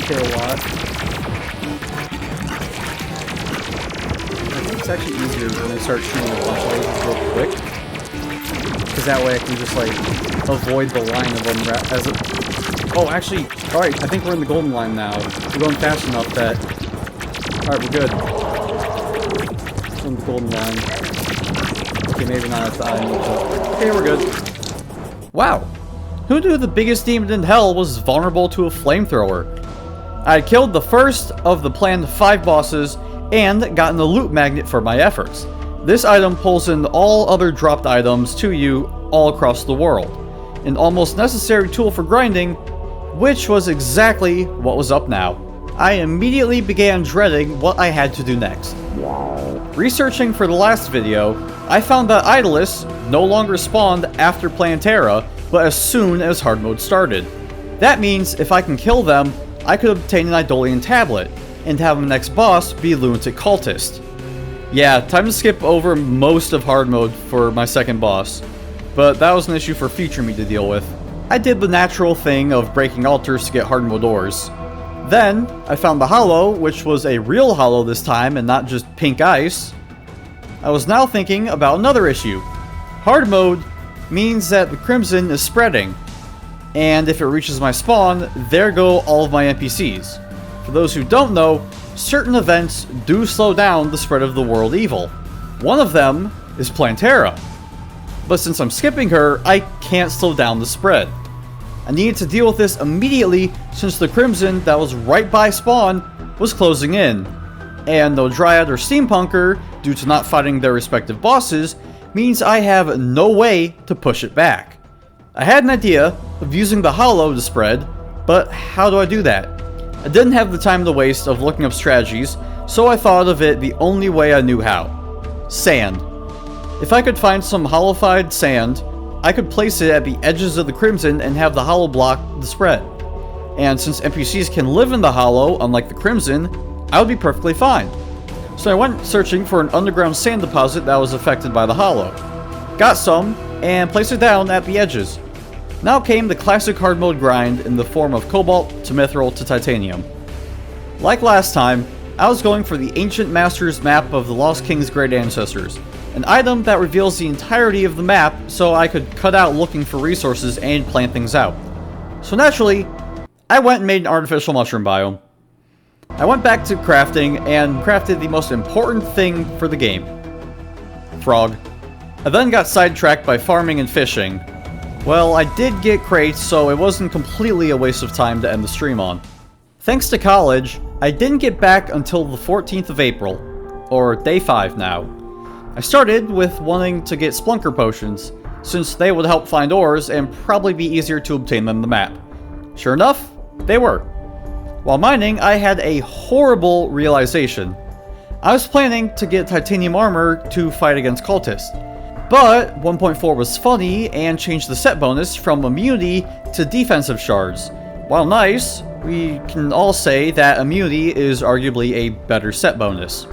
hit a lot. I think it's actually easier when I start shooting a bunch of lasers real quick. Because that way I can just like avoid the line of them as it... Oh, actually, alright, I think we're in the golden line now. We're going fast enough that... Alright, we're good. We're in the golden line. Okay, maybe not at the item, but... Okay, we're good. Wow. Who knew the biggest demon in hell was vulnerable to a flamethrower? I killed the first of the planned 5 bosses and gotten a loot magnet for my efforts. This item pulls in all other dropped items to you all across the world. An almost necessary tool for grinding, which was exactly what was up now. I immediately began dreading what I had to do next. Researching for the last video, I found that Idolus no longer spawned after Plantera, but as soon as hard mode started. That means if I can kill them, I could obtain an Eidolian tablet, and have my next boss be Lunatic Cultist. Yeah, time to skip over most of hard mode for my second boss, but that was an issue for future me to deal with. I did the natural thing of breaking altars to get hard mode ores. Then, I found the hollow, which was a real hollow this time and not just pink ice. I was now thinking about another issue. Hard mode means that the crimson is spreading, and if it reaches my spawn, there go all of my NPCs. For those who don't know, certain events do slow down the spread of the world evil. One of them is Plantera. But since I'm skipping her, I can't slow down the spread. I needed to deal with this immediately since the crimson that was right by spawn was closing in. And no Dryad or Steampunker, due to not fighting their respective bosses, means I have no way to push it back. I had an idea of using the hollow to spread, but how do I do that? I didn't have the time to waste of looking up strategies, so I thought of it the only way I knew how. Sand. If I could find some hollowified sand, I could place it at the edges of the crimson and have the hollow block the spread. And since NPCs can live in the hollow, unlike the crimson, I would be perfectly fine. So I went searching for an underground sand deposit that was affected by the hollow. Got some, and placed it down at the edges. Now came the classic hard mode grind in the form of cobalt to mithril to titanium. Like last time, I was going for the Ancient Masters map of the Lost King's Great Ancestors, an item that reveals the entirety of the map so I could cut out looking for resources and plan things out. So naturally, I went and made an artificial mushroom biome. I went back to crafting and crafted the most important thing for the game. Frog. I then got sidetracked by farming and fishing. Well, I did get crates, so it wasn't completely a waste of time to end the stream on. Thanks to college, I didn't get back until the 14th of April, or day 5 now. I started with wanting to get Splunker potions, since they would help find ores and probably be easier to obtain than the map. Sure enough, they were. While mining, I had a horrible realization. I was planning to get titanium armor to fight against Cultist, but 1.4 was funny and changed the set bonus from immunity to defensive shards. While nice, we can all say that immunity is arguably a better set bonus.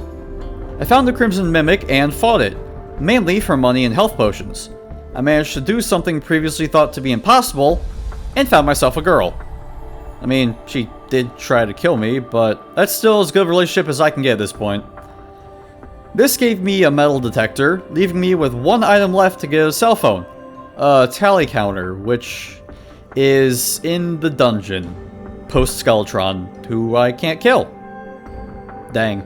I found the Crimson Mimic and fought it, mainly for money and health potions. I managed to do something previously thought to be impossible, and found myself a girl. I mean, she did try to kill me, but that's still as good a relationship as I can get at this point. This gave me a metal detector, leaving me with one item left to get a cell phone. A tally counter, which is in the dungeon. Post-Skeletron, who I can't kill. Dang.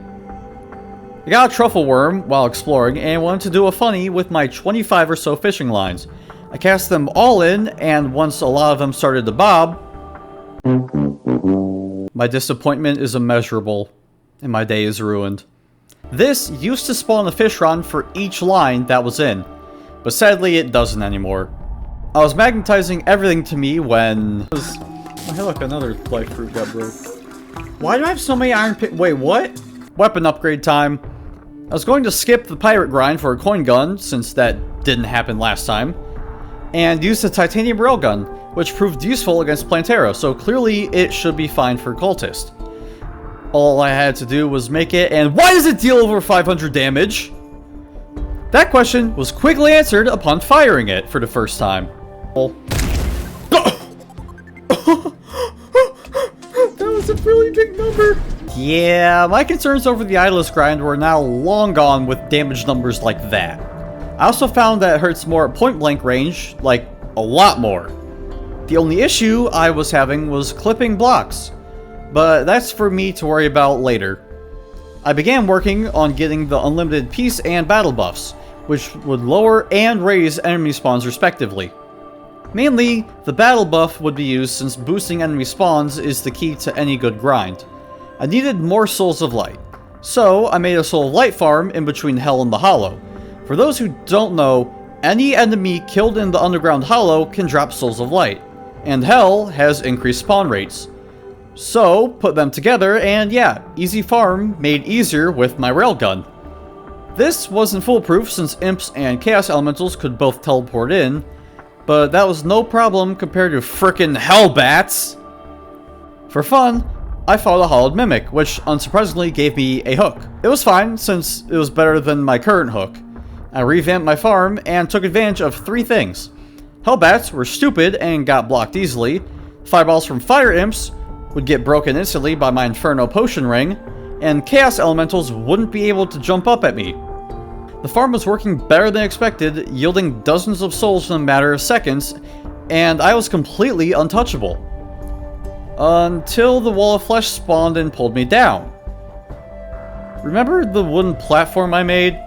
I got a truffle worm while exploring and wanted to do a funny with my 25 or so fishing lines. I cast them all in, and once a lot of them started to bob, my disappointment is immeasurable, and my day is ruined. This used to spawn a fish rod for each line that was in, but sadly it doesn't anymore. I was magnetizing everything to me when... Oh, hey look, another life fruit got broke. Why do I have so many iron pick? Wait, what? Weapon upgrade time. I was going to skip the pirate grind for a coin gun, since that didn't happen last time, and use the titanium railgun, which proved useful against Plantera, so clearly it should be fine for Cultist. All I had to do was make it, and why does it deal over 500 damage? That question was quickly answered upon firing it for the first time. That was a really big number. Yeah, my concerns over the Idolus grind were now long gone with damage numbers like that. I also found that it hurts more at point blank range, like a lot more. The only issue I was having was clipping blocks, but that's for me to worry about later. I began working on getting the unlimited peace and battle buffs, which would lower and raise enemy spawns respectively. Mainly, the battle buff would be used since boosting enemy spawns is the key to any good grind. I needed more Souls of Light, so I made a Soul of Light farm in between Hell and the Hollow. For those who don't know, any enemy killed in the Underground Hollow can drop Souls of Light, and Hell has increased spawn rates. So, put them together and yeah, easy farm made easier with my railgun. This wasn't foolproof since imps and chaos elementals could both teleport in, but that was no problem compared to frickin' hellbats. For fun, I fought a hollowed mimic, which unsurprisingly gave me a hook. It was fine since it was better than my current hook. I revamped my farm and took advantage of 3 things. Hellbats were stupid and got blocked easily. Fireballs from fire imps would get broken instantly by my Inferno potion ring, and chaos elementals wouldn't be able to jump up at me. The farm was working better than expected, yielding dozens of souls in a matter of seconds, and I was completely untouchable. Until the wall of flesh spawned and pulled me down. Remember the wooden platform I made?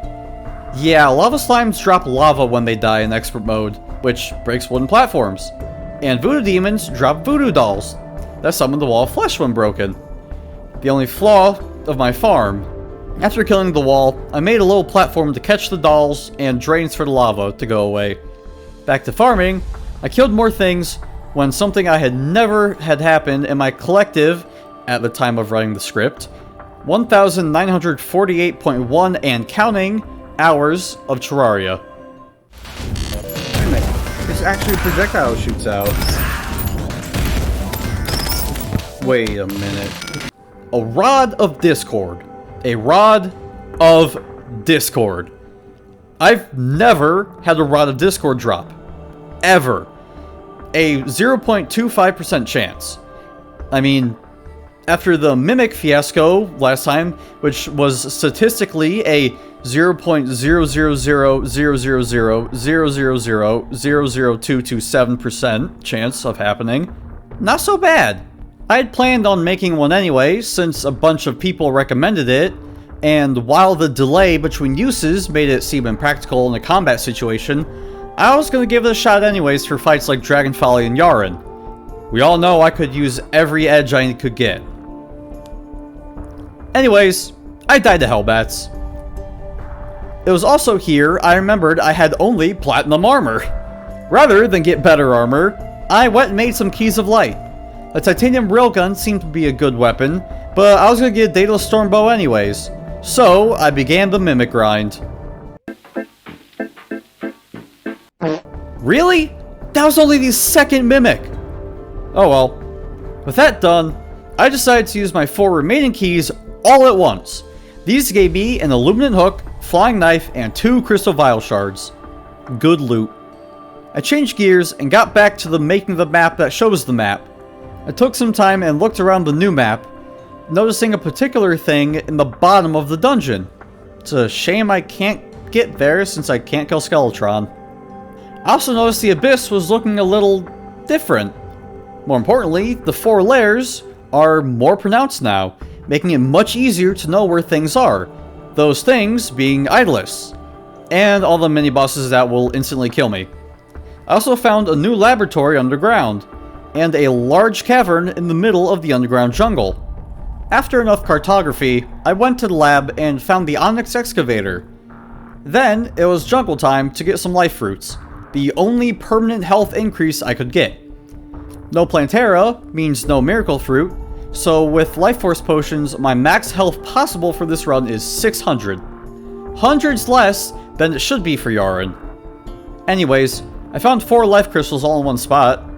Yeah, lava slimes drop lava when they die in expert mode, which breaks wooden platforms. And voodoo demons drop voodoo dolls that summon the wall of flesh when broken. The only flaw of my farm. After killing the wall, I made a little platform to catch the dolls and drains for the lava to go away. Back to farming, I killed more things when something I had never had happen in my collective, at the time of writing the script, 1,948.1 and counting hours of Terraria. Wait a minute, it's actually a projectile shoots out. Wait a minute. A Rod of Discord. A Rod of Discord. I've never had a Rod of Discord drop. Ever. A 0.25% chance. I mean, after the Mimic fiasco last time, which was statistically a 0.0000000000227% chance of happening, not so bad. I had planned on making one anyway, since a bunch of people recommended it, and while the delay between uses made it seem impractical in a combat situation, I was going to give it a shot anyways for fights like Dragon Folly and Yharon. We all know I could use every edge I could get. Anyways, I died to Hellbats. It was also here I remembered I had only platinum armor. Rather than get better armor, I went and made some Keys of Light. A titanium railgun seemed to be a good weapon, but I was going to get a Daedalus Stormbow anyways. So, I began the Mimic grind. Really? That was only the second Mimic! Oh well. With that done, I decided to use my 4 remaining keys all at once. These gave me an Illuminant Hook, Flying Knife, and 2 Crystal Vial Shards. Good loot. I changed gears and got back to the making the map that shows the map. I took some time and looked around the new map, noticing a particular thing in the bottom of the dungeon. It's a shame I can't get there since I can't kill Skeletron. I also noticed the abyss was looking a little different. More importantly, the 4 layers are more pronounced now, making it much easier to know where things are. Those things being Idolists, and all the mini-bosses that will instantly kill me. I also found a new laboratory underground, and a large cavern in the middle of the underground jungle. After enough cartography, I went to the lab and found the Onyx Excavator. Then, it was jungle time to get some life fruits, the only permanent health increase I could get. No Plantera means no Miracle Fruit, so with Life Force Potions, my max health possible for this run is 600. Hundreds less than it should be for Yharon. Anyways, I found 4 life crystals all in one spot.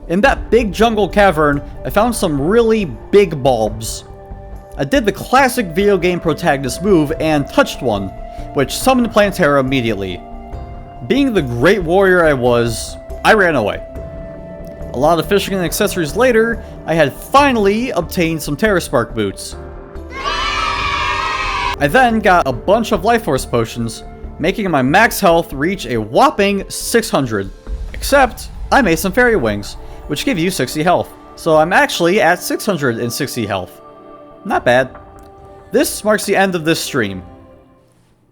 In that big jungle cavern, I found some really big bulbs. I did the classic video game protagonist move and touched one, which summoned Plantera immediately. Being the great warrior I was, I ran away. A lot of fishing and accessories later, I had finally obtained some Terraspark boots. I then got a bunch of Life Force Potions, making my max health reach a whopping 600. Except, I made some Fairy Wings, which give you 60 health, so I'm actually at 660 health. Not bad. This marks the end of this stream.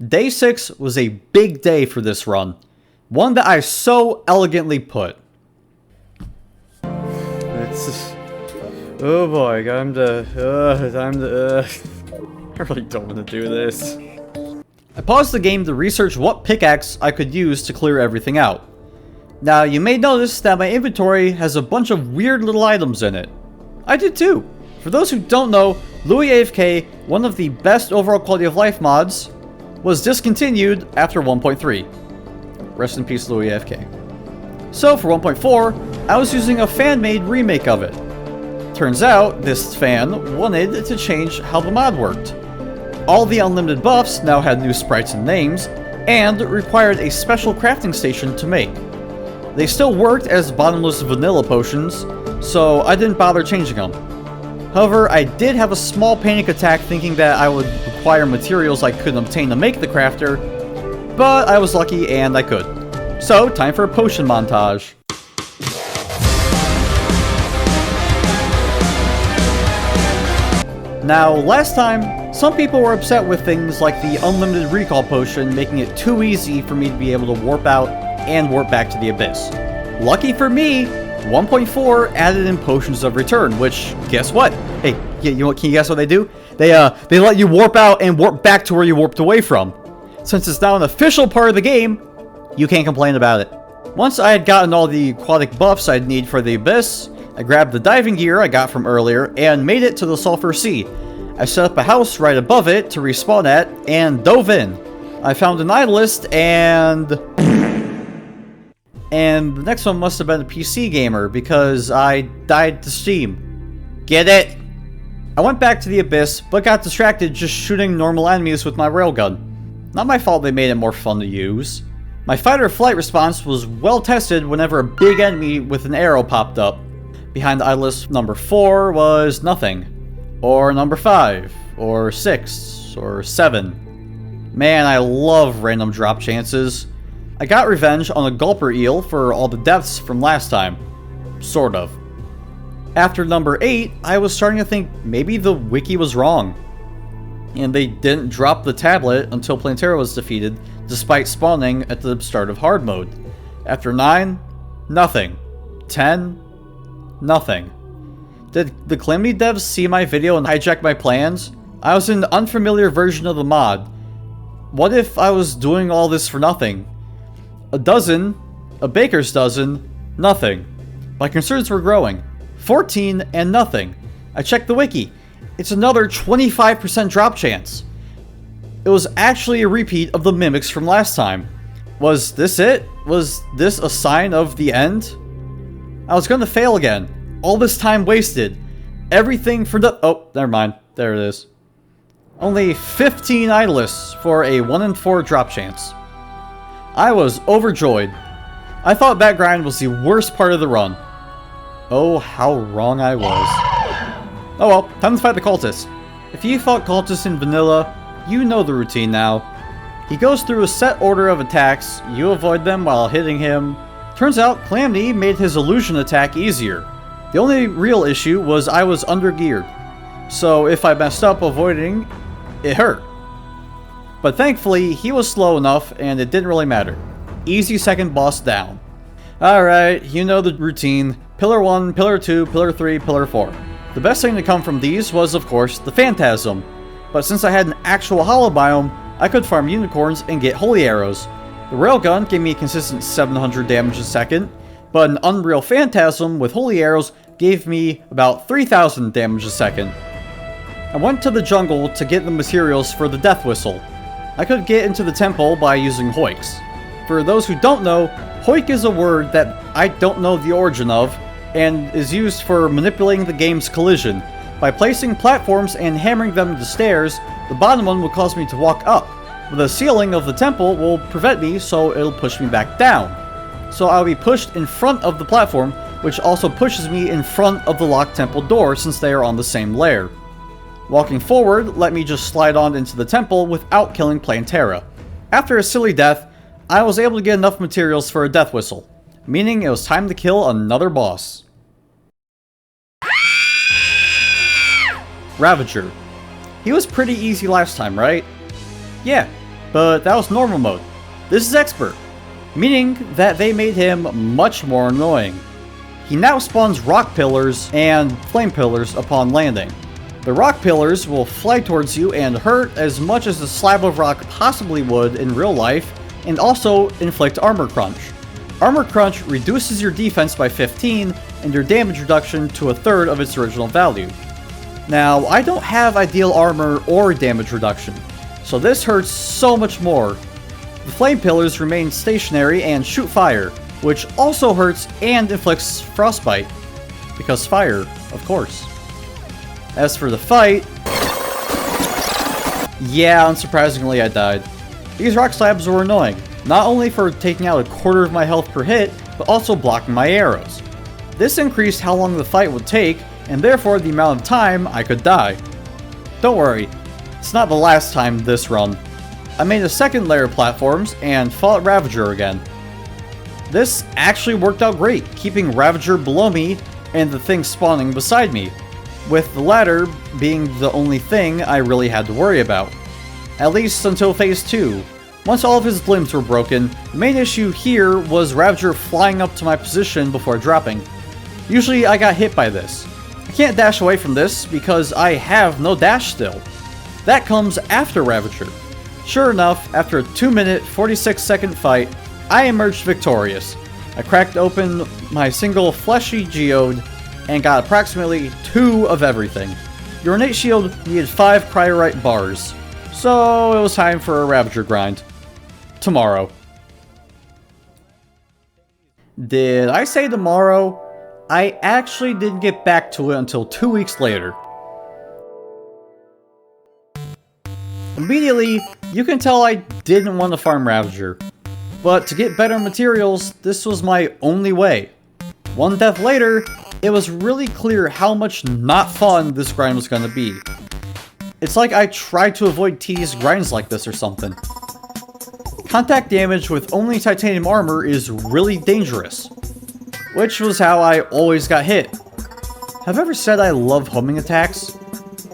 Day 6 was a big day for this run, one that I so elegantly put. Oh boy, I really don't want to do this. I paused the game to research what pickaxe I could use to clear everything out. Now, you may notice that my inventory has a bunch of weird little items in it. I did too. For those who don't know, Louis AFK, one of the best overall quality of life mods, was discontinued after 1.3. Rest in peace, Louis AFK. So for 1.4, I was using a fan-made remake of it. Turns out, this fan wanted to change how the mod worked. All the unlimited buffs now had new sprites and names, and required a special crafting station to make. They still worked as bottomless vanilla potions, so I didn't bother changing them. However, I did have a small panic attack thinking that I would require materials I couldn't obtain to make the crafter, but I was lucky and I could. So, time for a potion montage. Now, last time, some people were upset with things like the unlimited recall potion making it too easy for me to be able to warp out and warp back to the abyss. Lucky for me, 1.4 added in potions of return, which, guess what? Hey, you know what, can you guess what they do? They let you warp out and warp back to where you warped away from. Since it's now an official part of the game, you can't complain about it. Once I had gotten all the aquatic buffs I'd need for the abyss, I grabbed the diving gear I got from earlier and made it to the Sulphur Sea. I set up a house right above it to respawn at and dove in. I found an idolist and the next one must have been a PC gamer because I died to Steam. Get it? I went back to the abyss but got distracted just shooting normal enemies with my railgun. Not my fault they made it more fun to use. My fight or flight response was well tested whenever a big enemy with an arrow popped up. Behind idolist number 4 was nothing. Or number 5. Or 6. Or 7. Man, I love random drop chances. I got revenge on a gulper eel for all the deaths from last time. Sort of. After number 8, I was starting to think maybe the wiki was wrong. And they didn't drop the tablet until Plantera was defeated, despite spawning at the start of hard mode. After 9, nothing. 10, nothing. Did the Calamity devs see my video and hijack my plans? I was in an unfamiliar version of the mod. What if I was doing all this for nothing? A dozen, a baker's dozen, nothing. My concerns were growing. 14 and nothing. I checked the wiki. It's another 25% drop chance. It was actually a repeat of the mimics from last time. Was this it? Was this a sign of the end? I was gonna fail again. All this time wasted. Everything for the— oh, never mind. There it is. Only 15 idolists for a 1 in 4 drop chance. I was overjoyed. I thought that grind was the worst part of the run. Oh, how wrong I was. Oh well, time to fight the Cultist. If you fought Cultist in vanilla, you know the routine now. He goes through a set order of attacks, you avoid them while hitting him. Turns out Calamity made his illusion attack easier. The only real issue was I was under-geared, so if I messed up avoiding, it hurt. But thankfully, he was slow enough and it didn't really matter. Easy second boss down. Alright, you know the routine. Pillar 1, Pillar 2, Pillar 3, Pillar 4. The best thing to come from these was, of course, the Phantasm. But since I had an actual hollow biome, I could farm unicorns and get holy arrows. The railgun gave me a consistent 700 damage a second, but an Unreal Phantasm with holy arrows gave me about 3000 damage a second. I went to the jungle to get the materials for the death whistle. I could get into the temple by using hoiks. For those who don't know, hoik is a word that I don't know the origin of, and is used for manipulating the game's collision. By placing platforms and hammering them into stairs, the bottom one will cause me to walk up, but the ceiling of the temple will prevent me, so it'll push me back down. So I'll be pushed in front of the platform, which also pushes me in front of the locked temple door since they are on the same layer. Walking forward let me just slide on into the temple without killing Plantera. After a silly death, I was able to get enough materials for a death whistle, meaning it was time to kill another boss. Ravager. He was pretty easy last time, right? Yeah, but that was normal mode. This is expert, meaning that they made him much more annoying. He now spawns rock pillars and flame pillars upon landing. The rock pillars will fly towards you and hurt as much as a slab of rock possibly would in real life, and also inflict armor crunch. Armor crunch reduces your defense by 15 and your damage reduction to a third of its original value. Now, I don't have ideal armor or damage reduction, so this hurts so much more. The flame pillars remain stationary and shoot fire, which also hurts and inflicts frostbite. Because fire, of course. As for the fight... yeah, unsurprisingly I died. These rock slabs were annoying, not only for taking out a quarter of my health per hit, but also blocking my arrows. This increased how long the fight would take, and therefore the amount of time I could die. Don't worry, it's not the last time this run. I made a second layer of platforms and fought Ravager again. This actually worked out great, keeping Ravager below me and the thing spawning beside me, with the latter being the only thing I really had to worry about. At least until phase 2. Once all of his limbs were broken, the main issue here was Ravager flying up to my position before dropping. Usually I got hit by this. I can't dash away from this because I have no dash still. That comes after Ravager. Sure enough, after a 2-minute, 46-second fight, I emerged victorious. I cracked open my single fleshy geode and got approximately 2 of everything. Your innate shield needed 5 cryorite bars, so it was time for a Ravager grind. Tomorrow. Did I say tomorrow? I actually didn't get back to it until 2 weeks later. Immediately, you can tell I didn't want to farm Ravager. But to get better materials, this was my only way. One death later, it was really clear how much not fun this grind was going to be. It's like I tried to avoid tedious grinds like this or something. Contact damage with only titanium armor is really dangerous. Which was how I always got hit. Have I ever said I love homing attacks?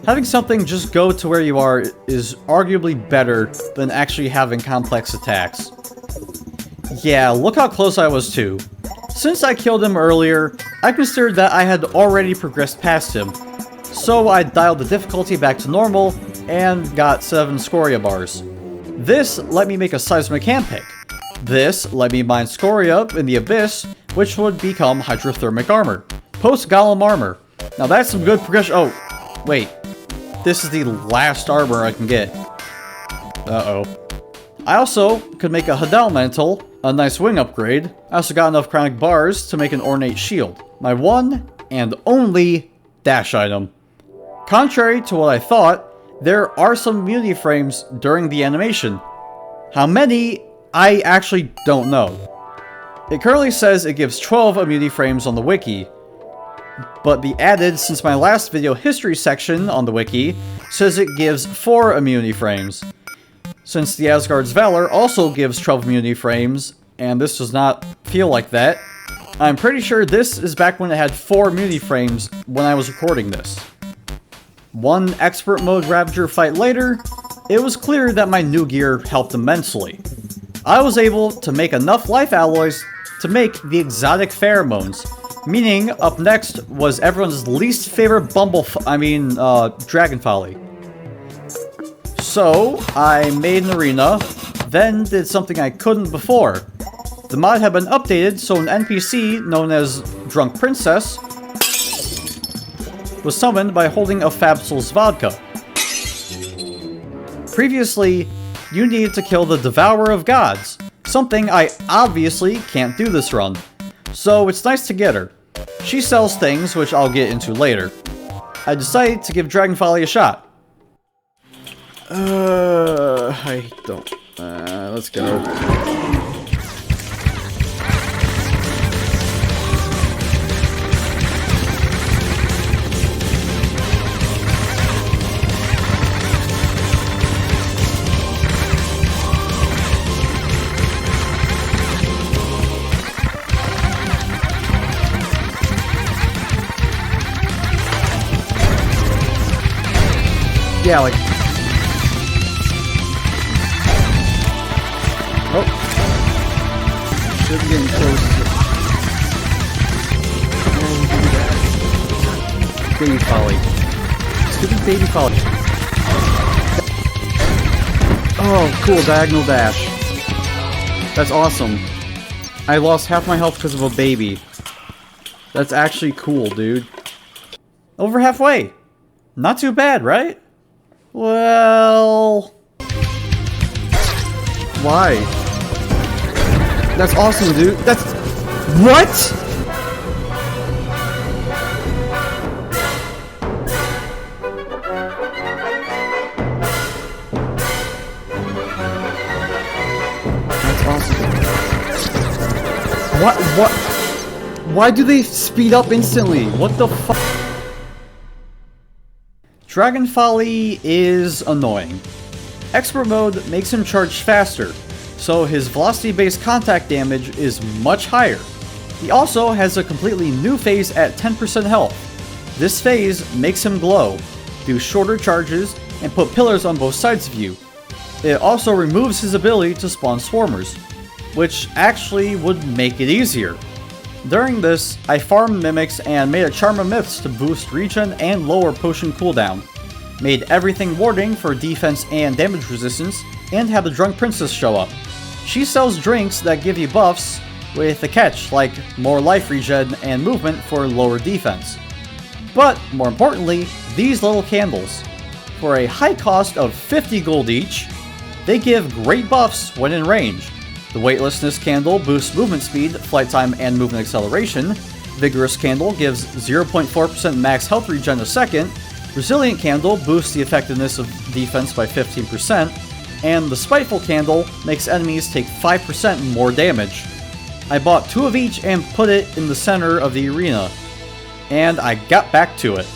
Having something just go to where you are is arguably better than actually having complex attacks. Yeah, look how close I was too. Since I killed him earlier, I considered that I had already progressed past him. So I dialed the difficulty back to normal and got 7 scoria bars. This let me make a seismic hand pick. This let me mine scoria in the abyss, which would become hydrothermic armor. Post-golem armor. Now that's some good progression. Oh, wait. This is the last armor I can get. Uh-oh. I also could make a Hadal mantle, a nice wing upgrade. I also got enough chronic bars to make an ornate shield. My one and only dash item. Contrary to what I thought, there are some immunity frames during the animation. How many, I actually don't know. It currently says it gives 12 immunity frames on the wiki, but the added since my last video history section on the wiki says it gives 4 immunity frames. Since the Asgard's Valor also gives 12 immunity frames, and this does not feel like that, I'm pretty sure this is back when it had 4 immunity frames when I was recording this. One expert mode Ravager fight later, it was clear that my new gear helped immensely. I was able to make enough life alloys to make the exotic pheromones, meaning up next was everyone's least favorite dragon folly. So, I made an arena, then did something I couldn't before. The mod had been updated so an NPC known as Drunk Princess was summoned by holding a Fabsol's vodka. Previously, you needed to kill the Devourer of Gods, something I obviously can't do this run. So it's nice to get her. She sells things which I'll get into later. I decided to give Dragon Folly a shot. I don't. Let's go. Yeah, like... Oh. Should be getting close. Oh, baby folly. Stupid baby folly. Oh, cool. Diagonal dash. That's awesome. I lost half my health because of a baby. That's actually cool, dude. Over halfway. Not too bad, right? Well... Why? That's awesome, dude. That's... What?! What? Why do they speed up instantly? What the fuck? Dragon Folly is annoying. Expert mode makes him charge faster, so his velocity-based contact damage is much higher. He also has a completely new phase at 10% health. This phase makes him glow, do shorter charges, and put pillars on both sides of you. It also removes his ability to spawn swarmers, which actually would make it easier. During this, I farmed mimics and made a charm of myths to boost regen and lower potion cooldown, made everything warding for defense and damage resistance, and had the drunk princess show up. She sells drinks that give you buffs with a catch like more life regen and movement for lower defense. But more importantly, these little candles. For a high cost of 50 gold each, they give great buffs when in range. The Weightlessness Candle boosts movement speed, flight time, and movement acceleration. Vigorous Candle gives 0.4% max health regen a second. Resilient Candle boosts the effectiveness of defense by 15%. And the Spiteful Candle makes enemies take 5% more damage. I bought 2 of each and put it in the center of the arena. And I got back to it.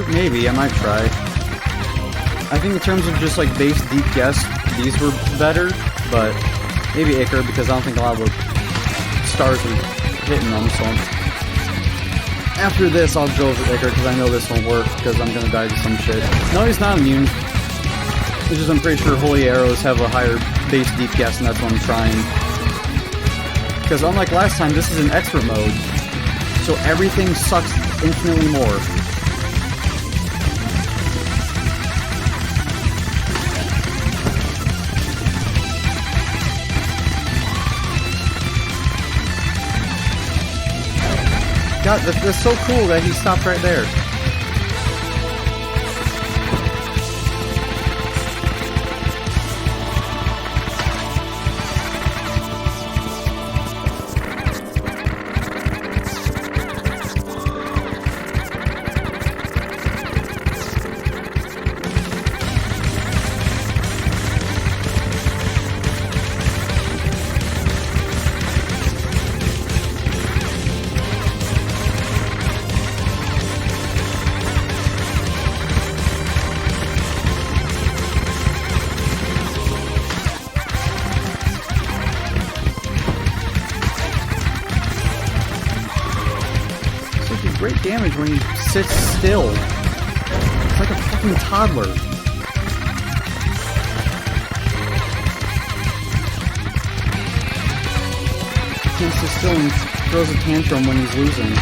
Maybe, I might try. I think in terms of just like base deep guess, these were better, but maybe Icar because I don't think a lot of the stars are hitting them, so after this I'll go with Icar because I know this won't work because I'm gonna die to some shit. No, he's not immune. It's just I'm pretty sure holy arrows have a higher base deep guess and that's what I'm trying. Because unlike last time, this is in expert mode, so everything sucks infinitely more. God, that's so cool that he stopped right there. Great damage when he sits still. It's like a fucking toddler. He can't sit still and throws a tantrum when he's losing.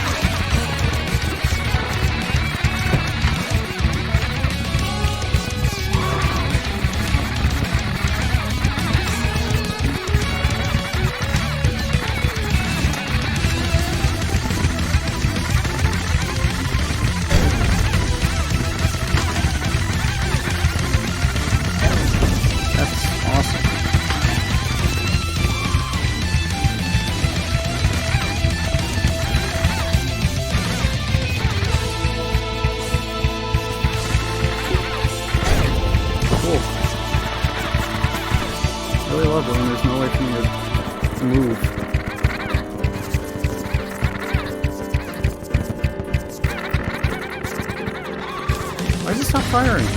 Why does it stop firing?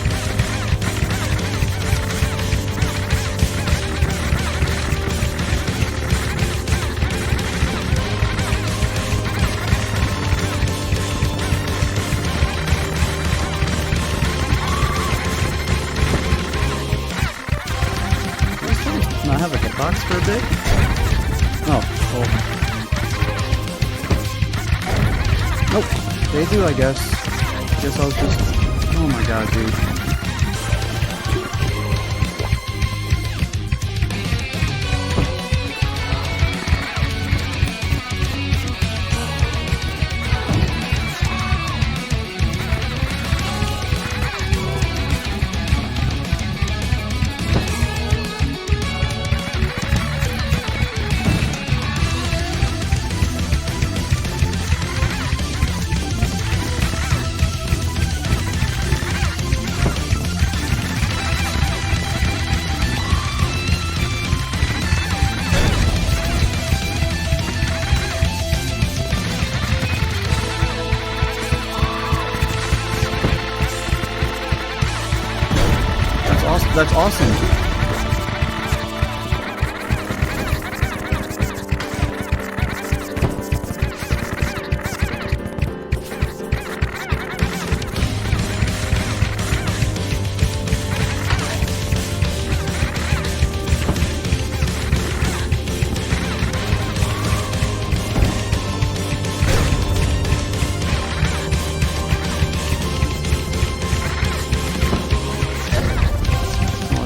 have a hitbox for a bit? Oh, well. Nope. They do, I guess. Guess I'll just... Oh my god, dude. That's awesome.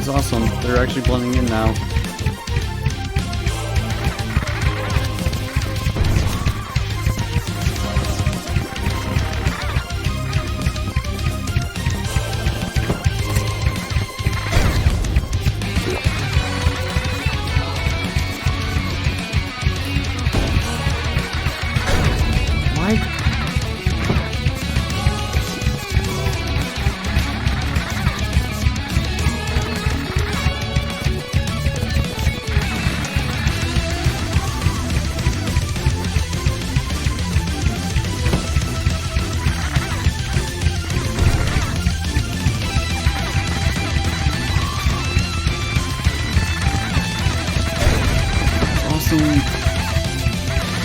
Awesome. They're actually blending in now. Why?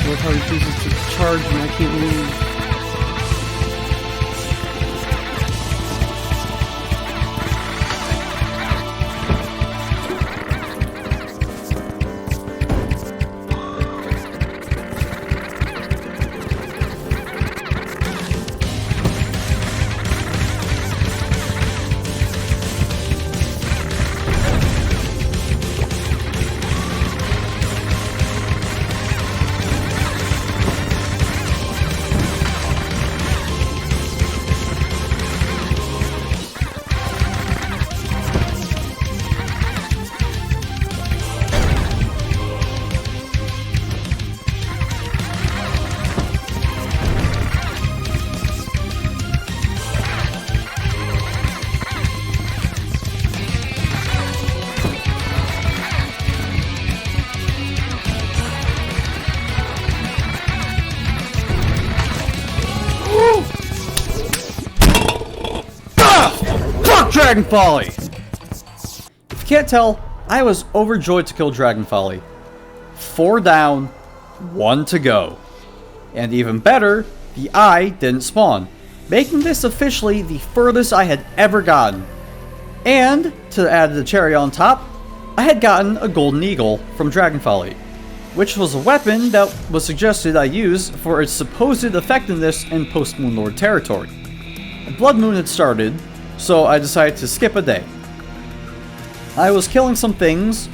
Look how he chooses to charge when I can't move. Dragon Folly! If you can't tell, I was overjoyed to kill Dragon Folly. 4 down, 1 to go. And even better, the eye didn't spawn, making this officially the furthest I had ever gotten. And, to add the cherry on top, I had gotten a golden eagle from Dragon Folly, which was a weapon that was suggested I use for its supposed effectiveness in post-Moonlord territory. A blood moon had started, so I decided to skip a day. I was killing some things,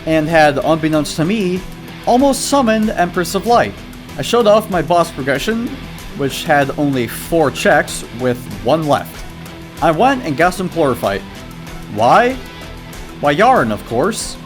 and had, unbeknownst to me, almost summoned Empress of Light. I showed off my boss progression, which had only 4 checks, with 1 left. I went and got some chlorophyte. Why? Why, Yharon, of course.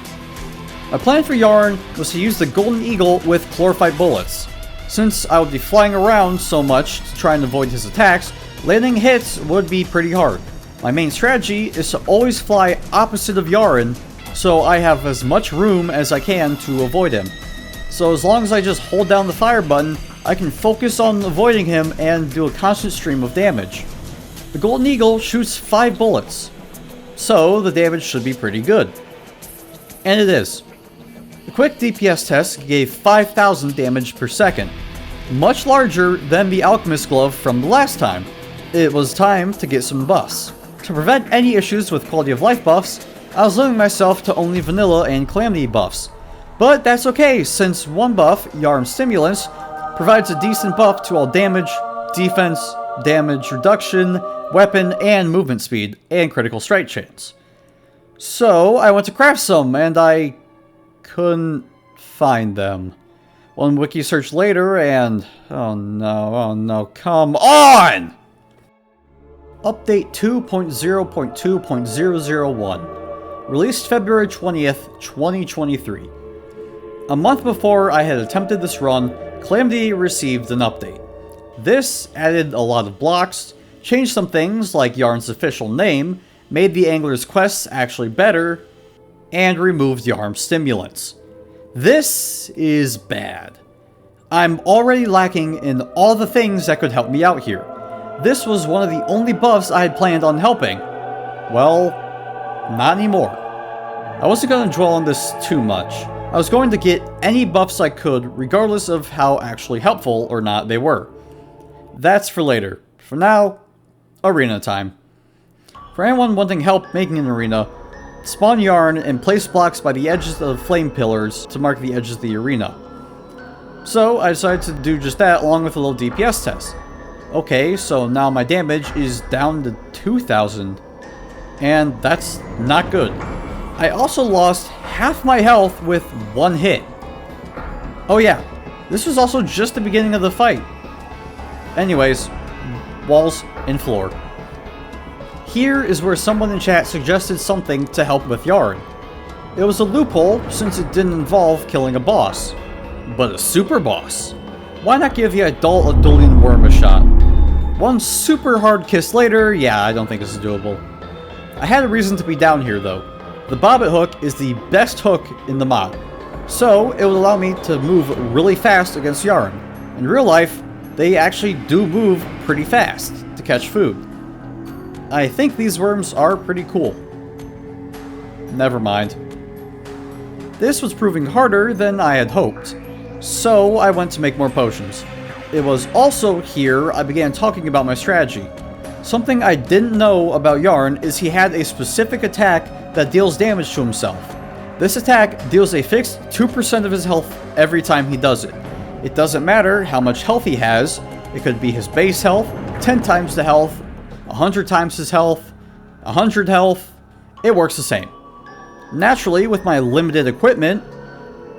My plan for Yharon was to use the Golden Eagle with chlorophyte bullets. Since I would be flying around so much to try and avoid his attacks, landing hits would be pretty hard. My main strategy is to always fly opposite of Yharon, so I have as much room as I can to avoid him. So as long as I just hold down the fire button, I can focus on avoiding him and do a constant stream of damage. The Golden Eagle shoots 5 bullets, so the damage should be pretty good. And it is. The quick DPS test gave 5,000 damage per second, much larger than the Alchemist Glove from the last time. It was time to get some buffs. To prevent any issues with quality of life buffs, I was limiting myself to only vanilla and calamity buffs. But that's okay, since one buff, Yharon Stimulants, provides a decent buff to all damage, defense, damage reduction, weapon, and movement speed, and critical strike chance. So I went to craft some, and I couldn't find them. One wiki search later, and oh no, come on! Update 2.0.2.001. Released February 20th, 2023. A month before I had attempted this run, Calamity received an update. This added a lot of blocks, changed some things like Yharon's official name, made the angler's quests actually better, and removed Yharon Stimulants. This is bad. I'm already lacking in all the things that could help me out here. This was one of the only buffs I had planned on helping. Well, not anymore. I wasn't going to dwell on this too much. I was going to get any buffs I could, regardless of how actually helpful or not they were. That's for later. For now, arena time. For anyone wanting help making an arena, spawn Yharon and place blocks by the edges of the flame pillars to mark the edges of the arena. So I decided to do just that along with a little DPS test. Okay, so now my damage is down to 2,000, and that's not good. I also lost half my health with one hit. Oh yeah, this was also just the beginning of the fight. Anyways, walls and floor. Here is where someone in chat suggested something to help with Yharon. It was a loophole since it didn't involve killing a boss. But a super boss? Why not give the adult Adolian worm a shot? One super hard kiss later, yeah, I don't think this is doable. I had a reason to be down here though. The bobbit hook is the best hook in the mod, so it would allow me to move really fast against Yharon. In real life, they actually do move pretty fast to catch food. I think these worms are pretty cool. Never mind. This was proving harder than I had hoped, so I went to make more potions. It was also here I began talking about my strategy. Something I didn't know about Yharon is he had a specific attack that deals damage to himself. This attack deals a fixed 2% of his health every time he does it. It doesn't matter how much health he has, it could be his base health, 10 times the health, 100 times his health, 100 health, it works the same. Naturally, with my limited equipment,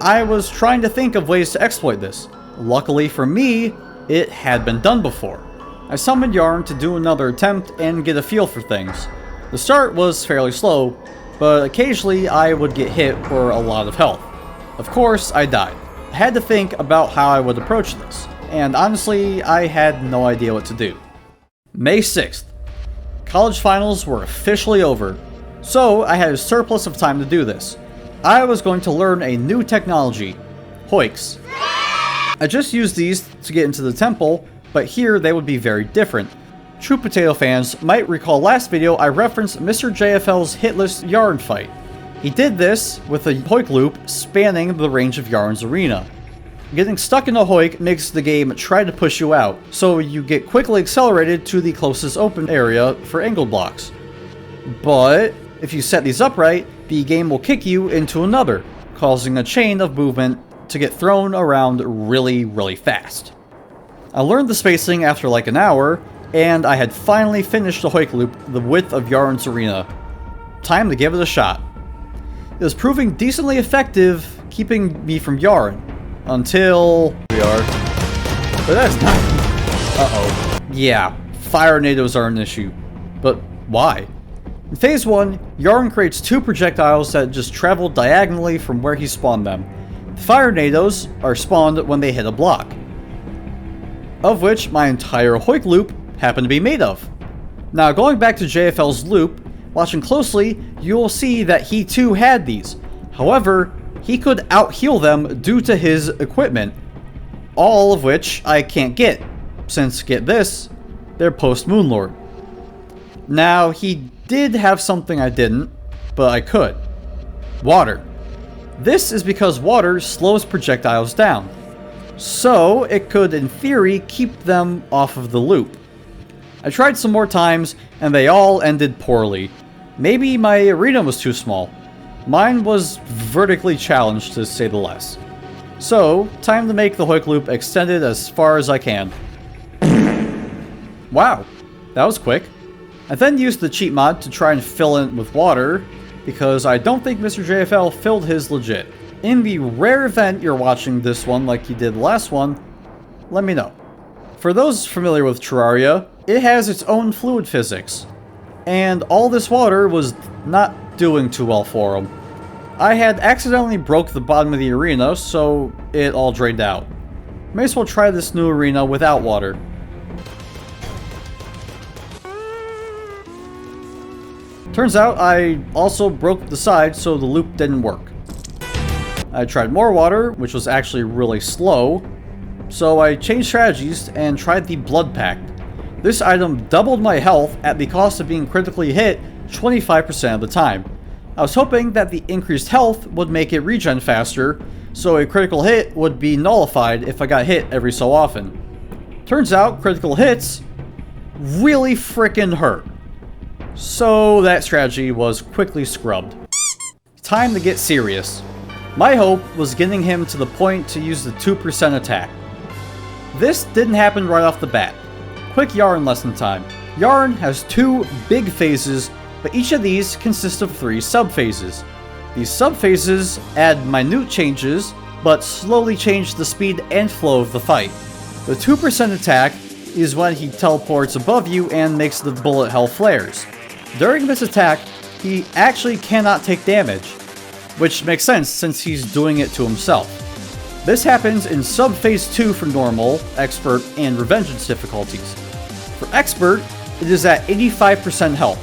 I was trying to think of ways to exploit this. Luckily for me, it had been done before. I summoned Yharon to do another attempt and get a feel for things. The start was fairly slow, but occasionally I would get hit for a lot of health. Of course, I died. I had to think about how I would approach this, and honestly, I had no idea what to do. May 6th. College finals were officially over, so I had a surplus of time to do this. I was going to learn a new technology, hoiks. I just used these to get into the temple, but here they would be very different. True Potato fans might recall last video I referenced Mr. JFL's hitless Yharon fight. He did this with a hoik loop spanning the range of Yharon's arena. Getting stuck in a hoik makes the game try to push you out, so you get quickly accelerated to the closest open area for angle blocks. But if you set these up right, the game will kick you into another, causing a chain of movement to get thrown around really fast. I learned the spacing after like an hour, and I had finally finished the hoik loop the width of Yharon's arena. Time to give it a shot. It was proving decently effective, keeping me from Yharon. Until we are. But that's not. Uh-oh. Yeah, fire tornadoes are an issue. But why? In Phase 1, Yharon creates two projectiles that just travel diagonally from where he spawned them. The fire tornadoes are spawned when they hit a block, of which my entire hoik loop happened to be made of. Now, going back to JFL's loop, watching closely, you will see that he too had these. However, he could out-heal them due to his equipment, all of which I can't get, since, get this, they're post-Moonlord. Now, he did have something I didn't, but I could. Water. This is because water slows projectiles down, so it could, in theory, keep them off of the loop. I tried some more times, and they all ended poorly. Maybe my arena was too small. Mine was vertically challenged, to say the less. So, time to make the hook loop extended as far as I can. Wow, that was quick. I then used the cheat mod to try and fill it with water, because I don't think Mr. JFL filled his legit. In the rare event you're watching this one like you did the last one, let me know. For those familiar with Terraria, it has its own fluid physics, and all this water was not doing too well for him. I had accidentally broke the bottom of the arena, so it all drained out. May as well try this new arena without water. Turns out I also broke the side, so the loop didn't work. I tried more water, which was actually really slow, so I changed strategies and tried the Blood Pact. This item doubled my health at the cost of being critically hit 25% of the time. I was hoping that the increased health would make it regen faster, so a critical hit would be nullified if I got hit every so often. Turns out critical hits really frickin' hurt. So that strategy was quickly scrubbed. Time to get serious. My hope was getting him to the point to use the 2% attack. This didn't happen right off the bat. Quick Yharon lesson time. Yharon has 2 big phases, but each of these consists of 3 sub-phases. These sub-phases add minute changes, but slowly change the speed and flow of the fight. The 2% attack is when he teleports above you and makes the bullet hell flares. During this attack, he actually cannot take damage, which makes sense since he's doing it to himself. This happens in sub-phase 2 for normal, expert, and revengeance difficulties. For expert, it is at 85% health.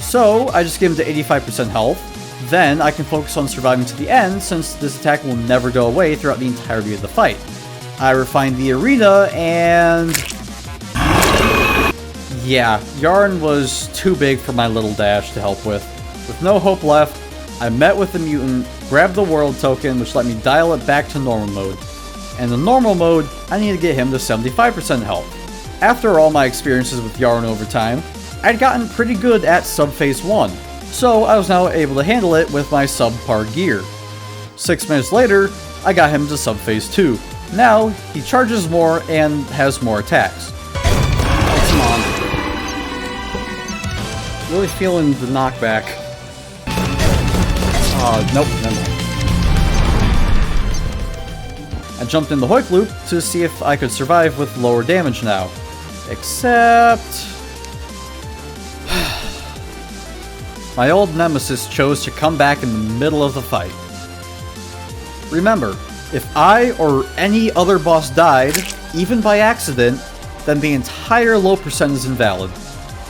So, I just give him to 85% health, then I can focus on surviving to the end since this attack will never go away throughout the entirety of the fight. I refined the arena and... yeah, Yharon was too big for my little dash to help with. With no hope left, I met with the mutant, grabbed the world token, which let me dial it back to normal mode. And in normal mode, I need to get him to 75% health. After all my experiences with Yharon over time, I'd gotten pretty good at sub-phase 1, so I was now able to handle it with my subpar gear. 6 minutes later, I got him to sub-phase 2. Now, he charges more and has more attacks. Come on. Really feeling the knockback. Nope, never mind. I jumped in the Hoik loop to see if I could survive with lower damage now. Except... my old nemesis chose to come back in the middle of the fight. Remember, if I or any other boss died, even by accident, then the entire low percent is invalid.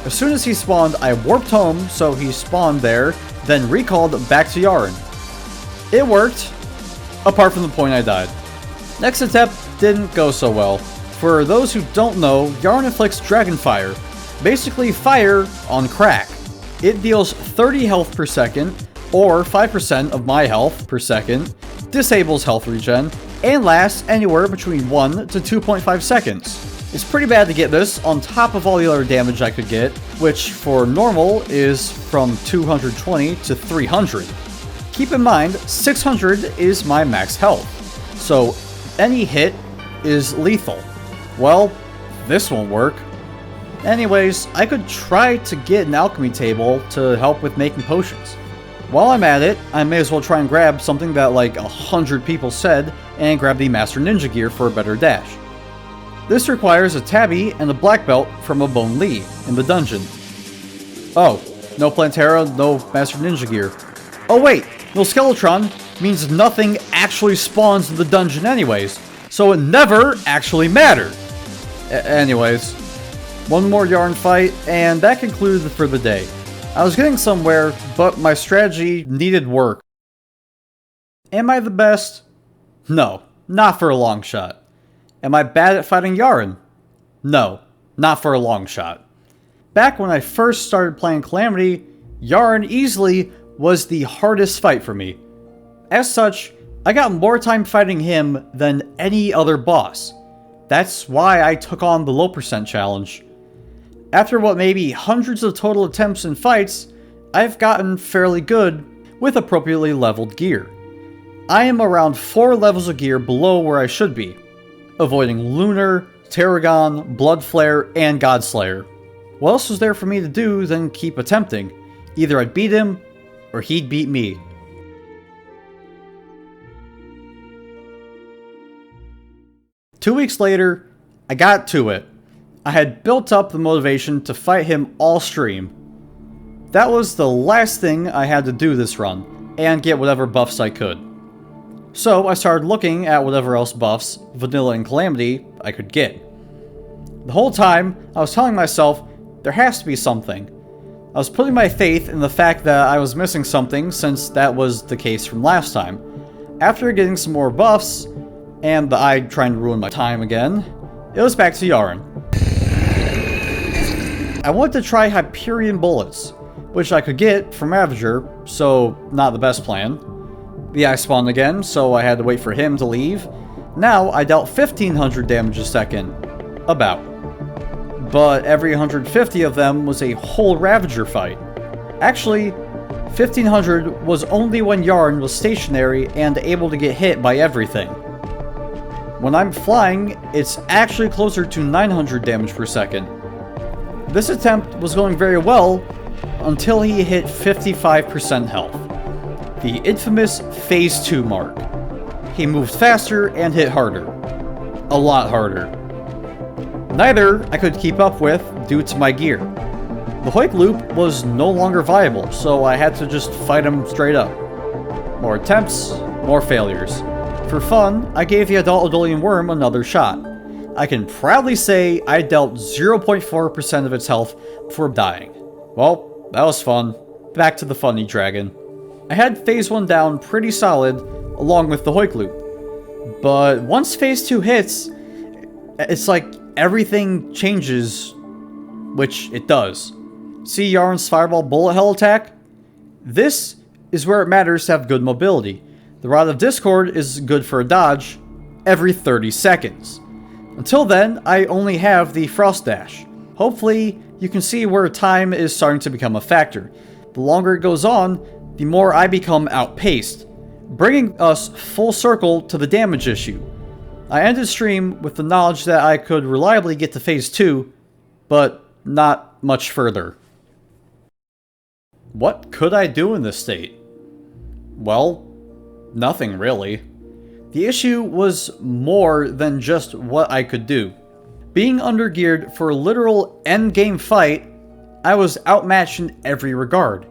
As soon as he spawned, I warped home, so he spawned there, then recalled back to Yharon. It worked, apart from the point I died. Next attempt didn't go so well. For those who don't know, Yharon inflicts Dragon Fire, basically fire on crack. It deals 30 health per second, or 5% of my health per second, disables health regen, and lasts anywhere between 1 to 2.5 seconds. It's pretty bad to get this on top of all the other damage I could get, which for normal is from 220 to 300. Keep in mind, 600 is my max health, so any hit is lethal. Well, this won't work. Anyways, I could try to get an alchemy table to help with making potions. While I'm at it, I may as well try and grab something that like 100 people said, and grab the Master Ninja gear for a better dash. This requires a tabby and a black belt from a Bone Lee in the dungeon. Oh, no Plantera, no Master Ninja gear. Oh wait, no Skeletron means nothing actually spawns in the dungeon anyways, so it never actually mattered. Anyways, one more Yharon fight, and that concluded for the day. I was getting somewhere, but my strategy needed work. Am I the best? No, not for a long shot. Am I bad at fighting Yharon? No, not for a long shot. Back when I first started playing Calamity, Yharon easily was the hardest fight for me. As such, I got more time fighting him than any other boss. That's why I took on the low percent challenge. After what may be hundreds of total attempts and fights, I've gotten fairly good with appropriately leveled gear. I am around 4 levels of gear below where I should be, avoiding Lunar, Tarragon, Blood Flare, and Godslayer. What else was there for me to do than keep attempting? Either I'd beat him, or he'd beat me. Two weeks later, I got to it. I had built up the motivation to fight him all stream. That was the last thing I had to do this run, and get whatever buffs I could. So I started looking at whatever else buffs, Vanilla and Calamity, I could get. The whole time, I was telling myself, there has to be something. I was putting my faith in the fact that I was missing something since that was the case from last time. After getting some more buffs, and the eye trying to ruin my time again, it was back to Yharon. I wanted to try Hyperion Bullets, which I could get from Ravager, so not the best plan. The eye spawned again, so I had to wait for him to leave. Now I dealt 1500 damage a second. About. But every 150 of them was a whole Ravager fight. Actually, 1500 was only when Yharon was stationary and able to get hit by everything. When I'm flying, it's actually closer to 900 damage per second. This attempt was going very well until he hit 55% health. The infamous Phase 2 mark. He moved faster and hit harder. A lot harder. Neither I could keep up with due to my gear. The Hoik loop was no longer viable, so I had to just fight him straight up. More attempts, more failures. For fun, I gave the Adult Adolian Worm another shot. I can proudly say I dealt 0.4% of its health before dying. Well, that was fun. Back to the funny dragon. I had Phase 1 down pretty solid, along with the Hoik loop. But once Phase 2 hits, it's like everything changes, which it does. See Yharon's Fireball Bullet Hell attack? This is where it matters to have good mobility. The Rod of Discord is good for a dodge every 30 seconds. Until then, I only have the Frost Dash. Hopefully, you can see where time is starting to become a factor. The longer it goes on, the more I become outpaced, bringing us full circle to the damage issue. I ended stream with the knowledge that I could reliably get to Phase 2, but not much further. What could I do in this state? Well, nothing really. The issue was more than just what I could do. Being undergeared for a literal endgame fight, I was outmatched in every regard.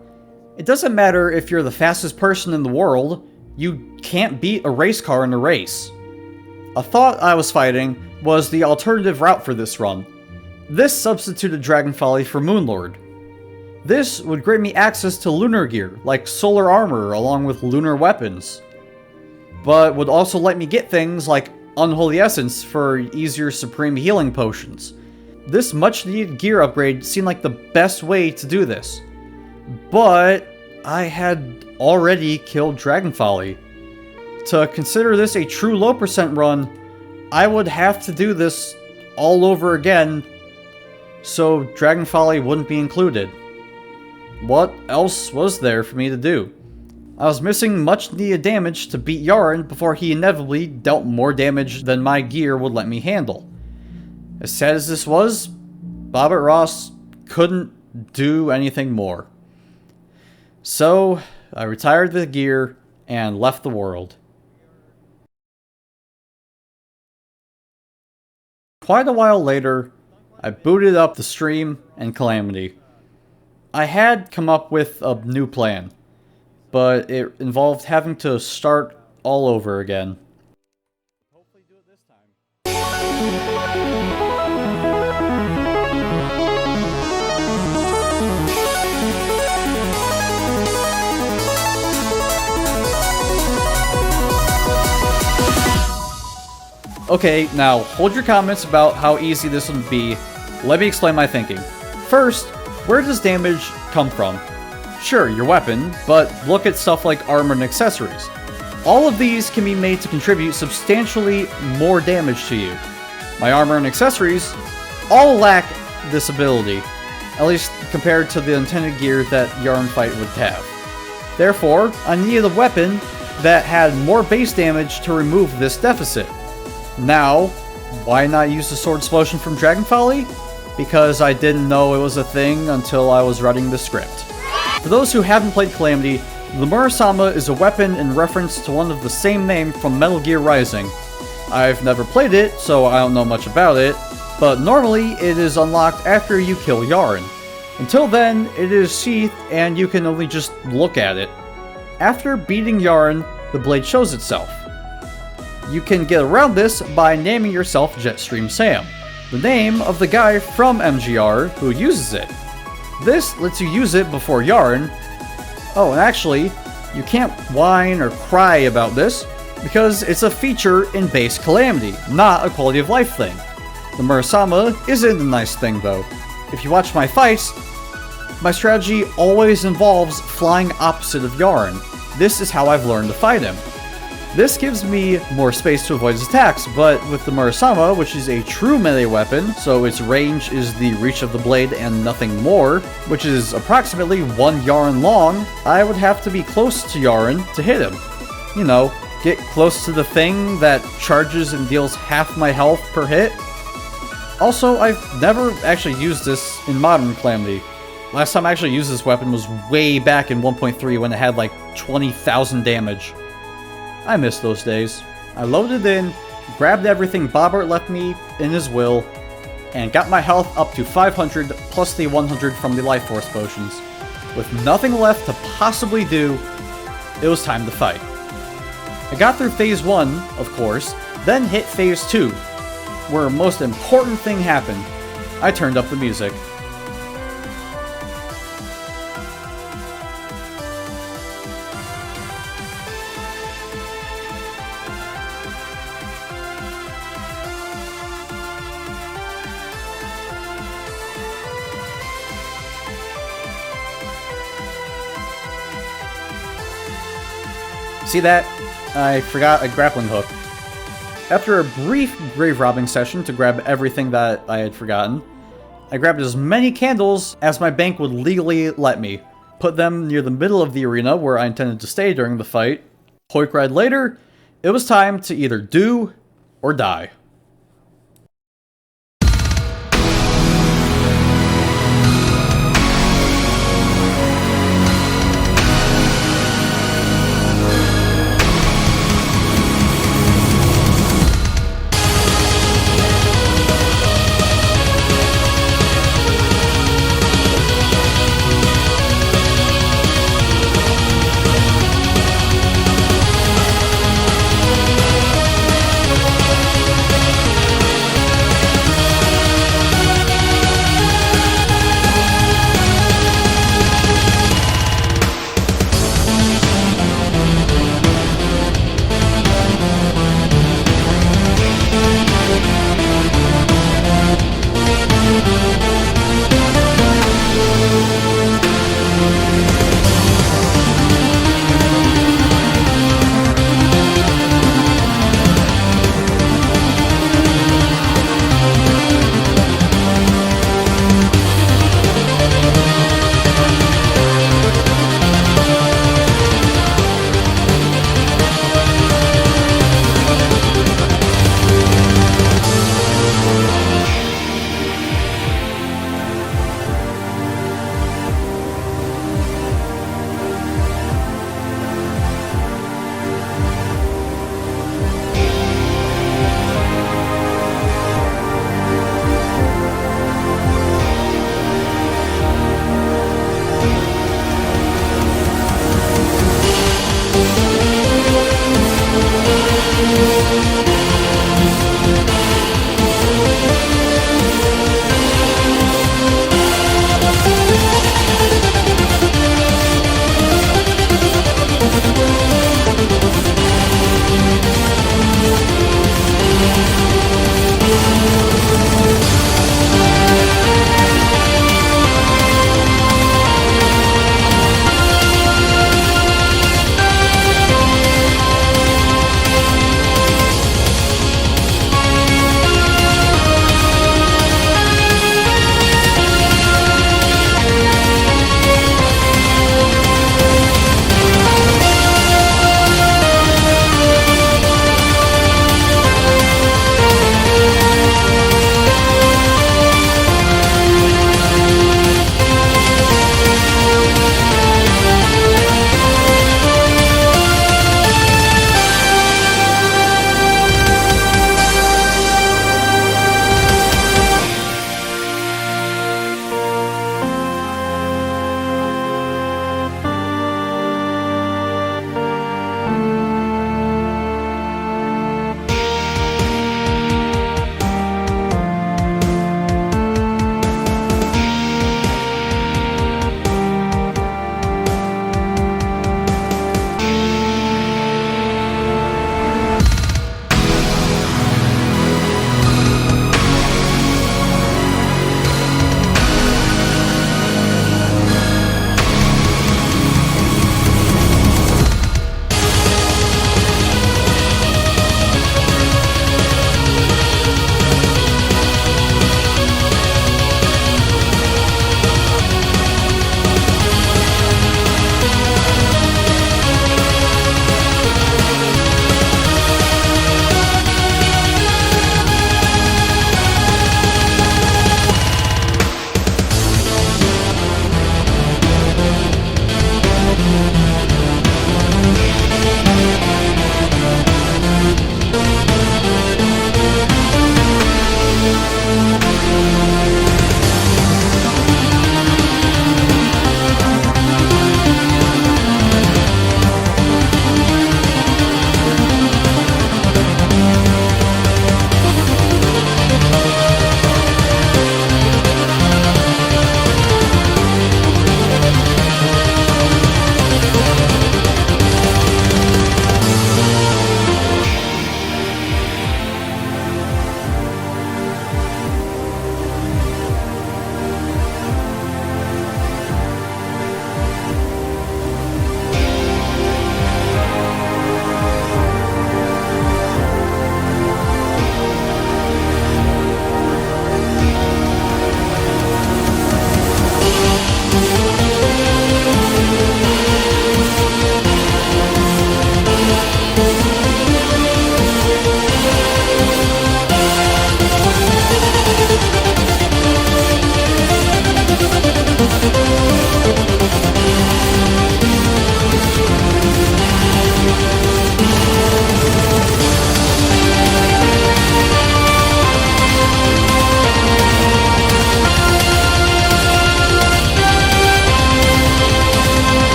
It doesn't matter if you're the fastest person in the world, you can't beat a race car in a race. A thought I was fighting was the alternative route for this run. This substituted Dragon Folly for Moonlord. This would grant me access to lunar gear, like solar armor along with lunar weapons. But would also let me get things like Unholy Essence for easier Supreme Healing Potions. This much needed gear upgrade seemed like the best way to do this. But I had already killed Dragon Folly. To consider this a true low percent run, I would have to do this all over again, so Dragon Folly wouldn't be included. What else was there for me to do? I was missing much needed damage to beat Yharon before he inevitably dealt more damage than my gear would let me handle. As sad as this was, Bobbit Ross couldn't do anything more. So, I retired the gear and left the world. Quite a while later, I booted up the stream and Calamity. I had come up with a new plan, but it involved having to start all over again. Hopefully do it this time. Okay, now hold your comments about how easy this would be. Let me explain my thinking. First, where does damage come from? Sure, your weapon, but look at stuff like armor and accessories. All of these can be made to contribute substantially more damage to you. My armor and accessories all lack this ability. at least compared to the intended gear that Yharon fight would have. Therefore, I needed a weapon that had more base damage to remove this deficit. Now, why not use the Sword Explosion from Dragon Folly? Because I didn't know it was a thing until I was writing the script. For those who haven't played Calamity, the Murasama is a weapon in reference to one of the same name from Metal Gear Rising. I've never played it, so I don't know much about it, but normally it is unlocked after you kill Yharon. Until then, it is sheathed and you can only just look at it. After beating Yharon, the blade shows itself. You can get around this by naming yourself Jetstream Sam, the name of the guy from MGR who uses it. This lets you use it before Yharon. Oh, and actually, you can't whine or cry about this, because it's a feature in base Calamity, not a quality of life thing. The Murasama isn't a nice thing though. If you watch my fights, my strategy always involves flying opposite of Yharon. This is how I've learned to fight him. This gives me more space to avoid his attacks, but with the Murasama, which is a true melee weapon, so its range is the reach of the blade and nothing more, which is approximately 1 Yharon long, I would have to be close to Yharon to hit him. You know, get close to the thing that charges and deals half my health per hit. Also, I've never actually used this in modern Calamity. Last time I actually used this weapon was way back in 1.3 when it had like 20,000 damage. I miss those days. I loaded in, grabbed everything Bobbert left me in his will, and got my health up to 500 plus the 100 from the life force potions. With nothing left to possibly do, it was time to fight. I got through phase 1, of course, then hit phase 2, where a most important thing happened. I turned up the music. See that? I forgot a grappling hook. After a brief grave robbing session to grab everything that I had forgotten, I grabbed as many candles as my bank would legally let me, put them near the middle of the arena where I intended to stay during the fight. Hoik ride later, it was time to either do or die.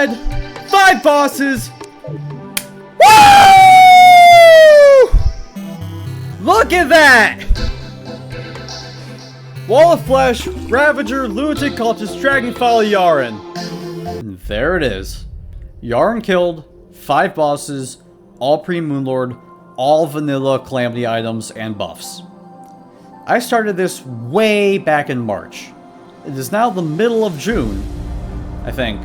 had 5 bosses. Woo! Look at that! Wall of Flesh, Ravager, Lunatic, Cultist, Dragon, folly, Yharon. And there it is. Yharon killed 5 bosses, all pre-Moonlord, all vanilla Calamity items and buffs. I started this way back in March. It is now the middle of June, I think.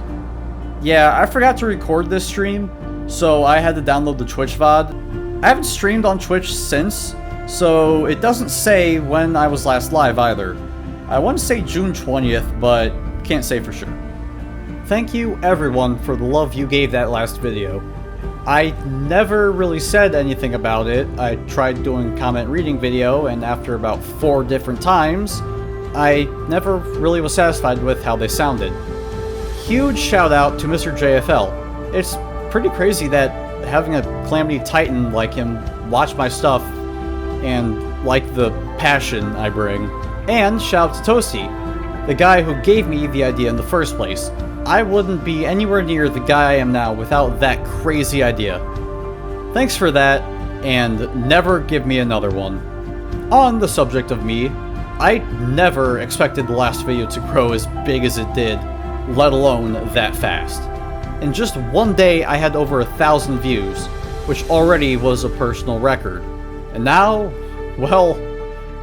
Yeah, I forgot to record this stream, so I had to download the Twitch VOD. I haven't streamed on Twitch since, so it doesn't say when I was last live either. I want to say June 20th, but can't say for sure. Thank you everyone for the love you gave that last video. I never really said anything about it. I tried doing comment reading video, and after about 4 different times, I never really was satisfied with how they sounded. Huge shout out to Mr. JFL. It's pretty crazy that having a Calamity Titan like him watch my stuff and like the passion I bring. And shout out to Toasty, the guy who gave me the idea in the first place. I wouldn't be anywhere near the guy I am now without that crazy idea. Thanks for that, and never give me another one. On the subject of me, I never expected the last video to grow as big as it did, let alone that fast. In just one day I had over 1,000 views, which already was a personal record. And now, well,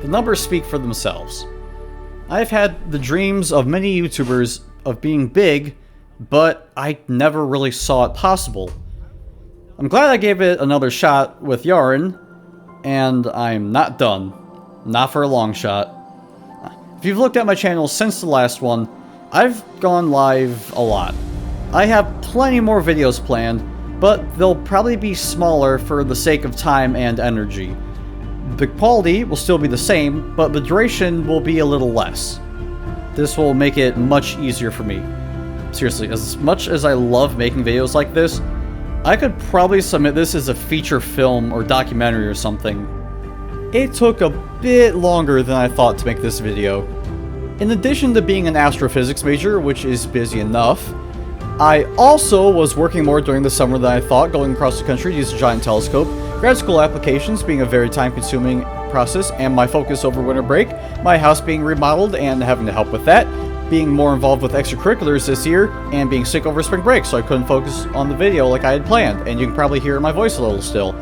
the numbers speak for themselves. I've had the dreams of many YouTubers of being big, but I never really saw it possible. I'm glad I gave it another shot with Yharon, and I'm not done. Not for a long shot. If you've looked at my channel since the last one, I've gone live a lot. I have plenty more videos planned, but they'll probably be smaller for the sake of time and energy. The quality will still be the same, but the duration will be a little less. This will make it much easier for me. Seriously, as much as I love making videos like this, I could probably submit this as a feature film or documentary or something. It took a bit longer than I thought to make this video. In addition to being an astrophysics major, which is busy enough, I also was working more during the summer than I thought, going across the country to use a giant telescope, grad school applications being a very time-consuming process, and my focus over winter break, my house being remodeled and having to help with that, being more involved with extracurriculars this year, and being sick over spring break, so I couldn't focus on the video like I had planned, and you can probably hear my voice a little still.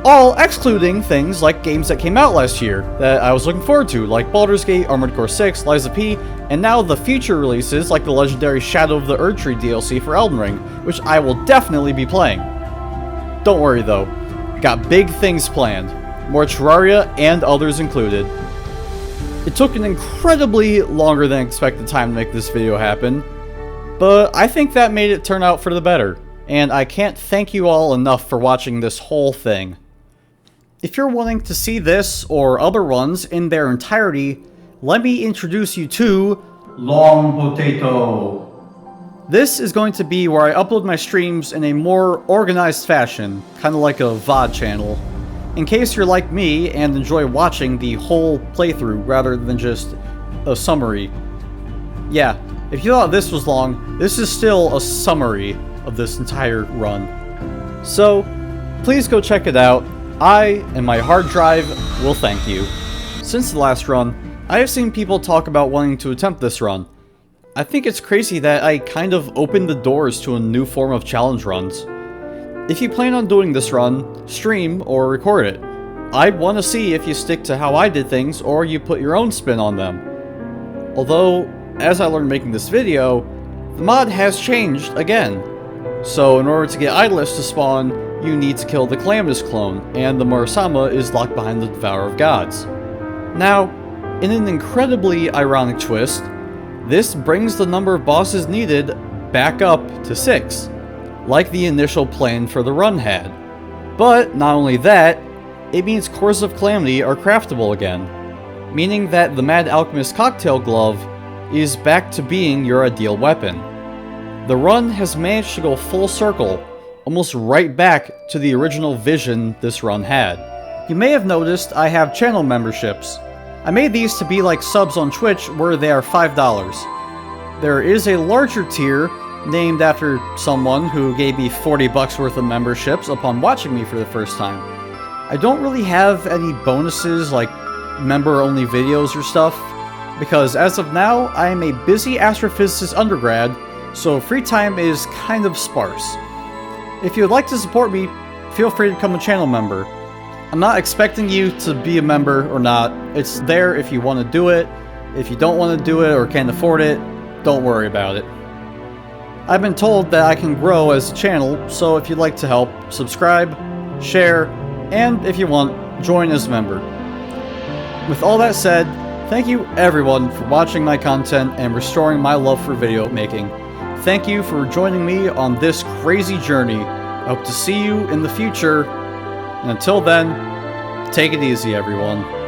All excluding things like games that came out last year that I was looking forward to, like Baldur's Gate, Armored Core 6, Lies of P, and now the future releases like the legendary Shadow of the Erdtree DLC for Elden Ring, which I will definitely be playing. Don't worry though, got big things planned, more Terraria and others included. It took an incredibly longer than expected time to make this video happen, but I think that made it turn out for the better, and I can't thank you all enough for watching this whole thing. If you're wanting to see this or other ones in their entirety, let me introduce you to Long Potato. This is going to be where I upload my streams in a more organized fashion, kind of like a VOD channel, in case you're like me and enjoy watching the whole playthrough rather than just a summary. Yeah, if you thought this was long, this is still a summary of this entire run. So, please go check it out. I and my hard drive will thank you. Since the last run, I have seen people talk about wanting to attempt this run. I think it's crazy that I kind of opened the doors to a new form of challenge runs. If you plan on doing this run, stream or record it. I want to see if you stick to how I did things or you put your own spin on them. Although, as I learned making this video, the mod has changed again. So in order to get Idolist to spawn, you need to kill the Calamitous clone, and the Murasama is locked behind the Devourer of Gods. Now, in an incredibly ironic twist, this brings the number of bosses needed back up to 6, like the initial plan for the run had. But not only that, it means Cores of Calamity are craftable again, meaning that the Mad Alchemist Cocktail Glove is back to being your ideal weapon. The run has managed to go full circle, almost right back to the original vision this run had. You may have noticed I have channel memberships. I made these to be like subs on Twitch where they are $5. There is a larger tier named after someone who gave me 40 bucks worth of memberships upon watching me for the first time. I don't really have any bonuses like member-only videos or stuff, because as of now, I am a busy astrophysicist undergrad, so free time is kind of sparse. If you would like to support me, feel free to become a channel member. I'm not expecting you to be a member or not. It's there if you want to do it. If you don't want to do it or can't afford it, don't worry about it. I've been told that I can grow as a channel, so if you'd like to help, subscribe, share, and if you want, join as a member. With all that said, thank you everyone for watching my content and restoring my love for video making. Thank you for joining me on this crazy journey. I hope to see you in the future, and until then, take it easy everyone.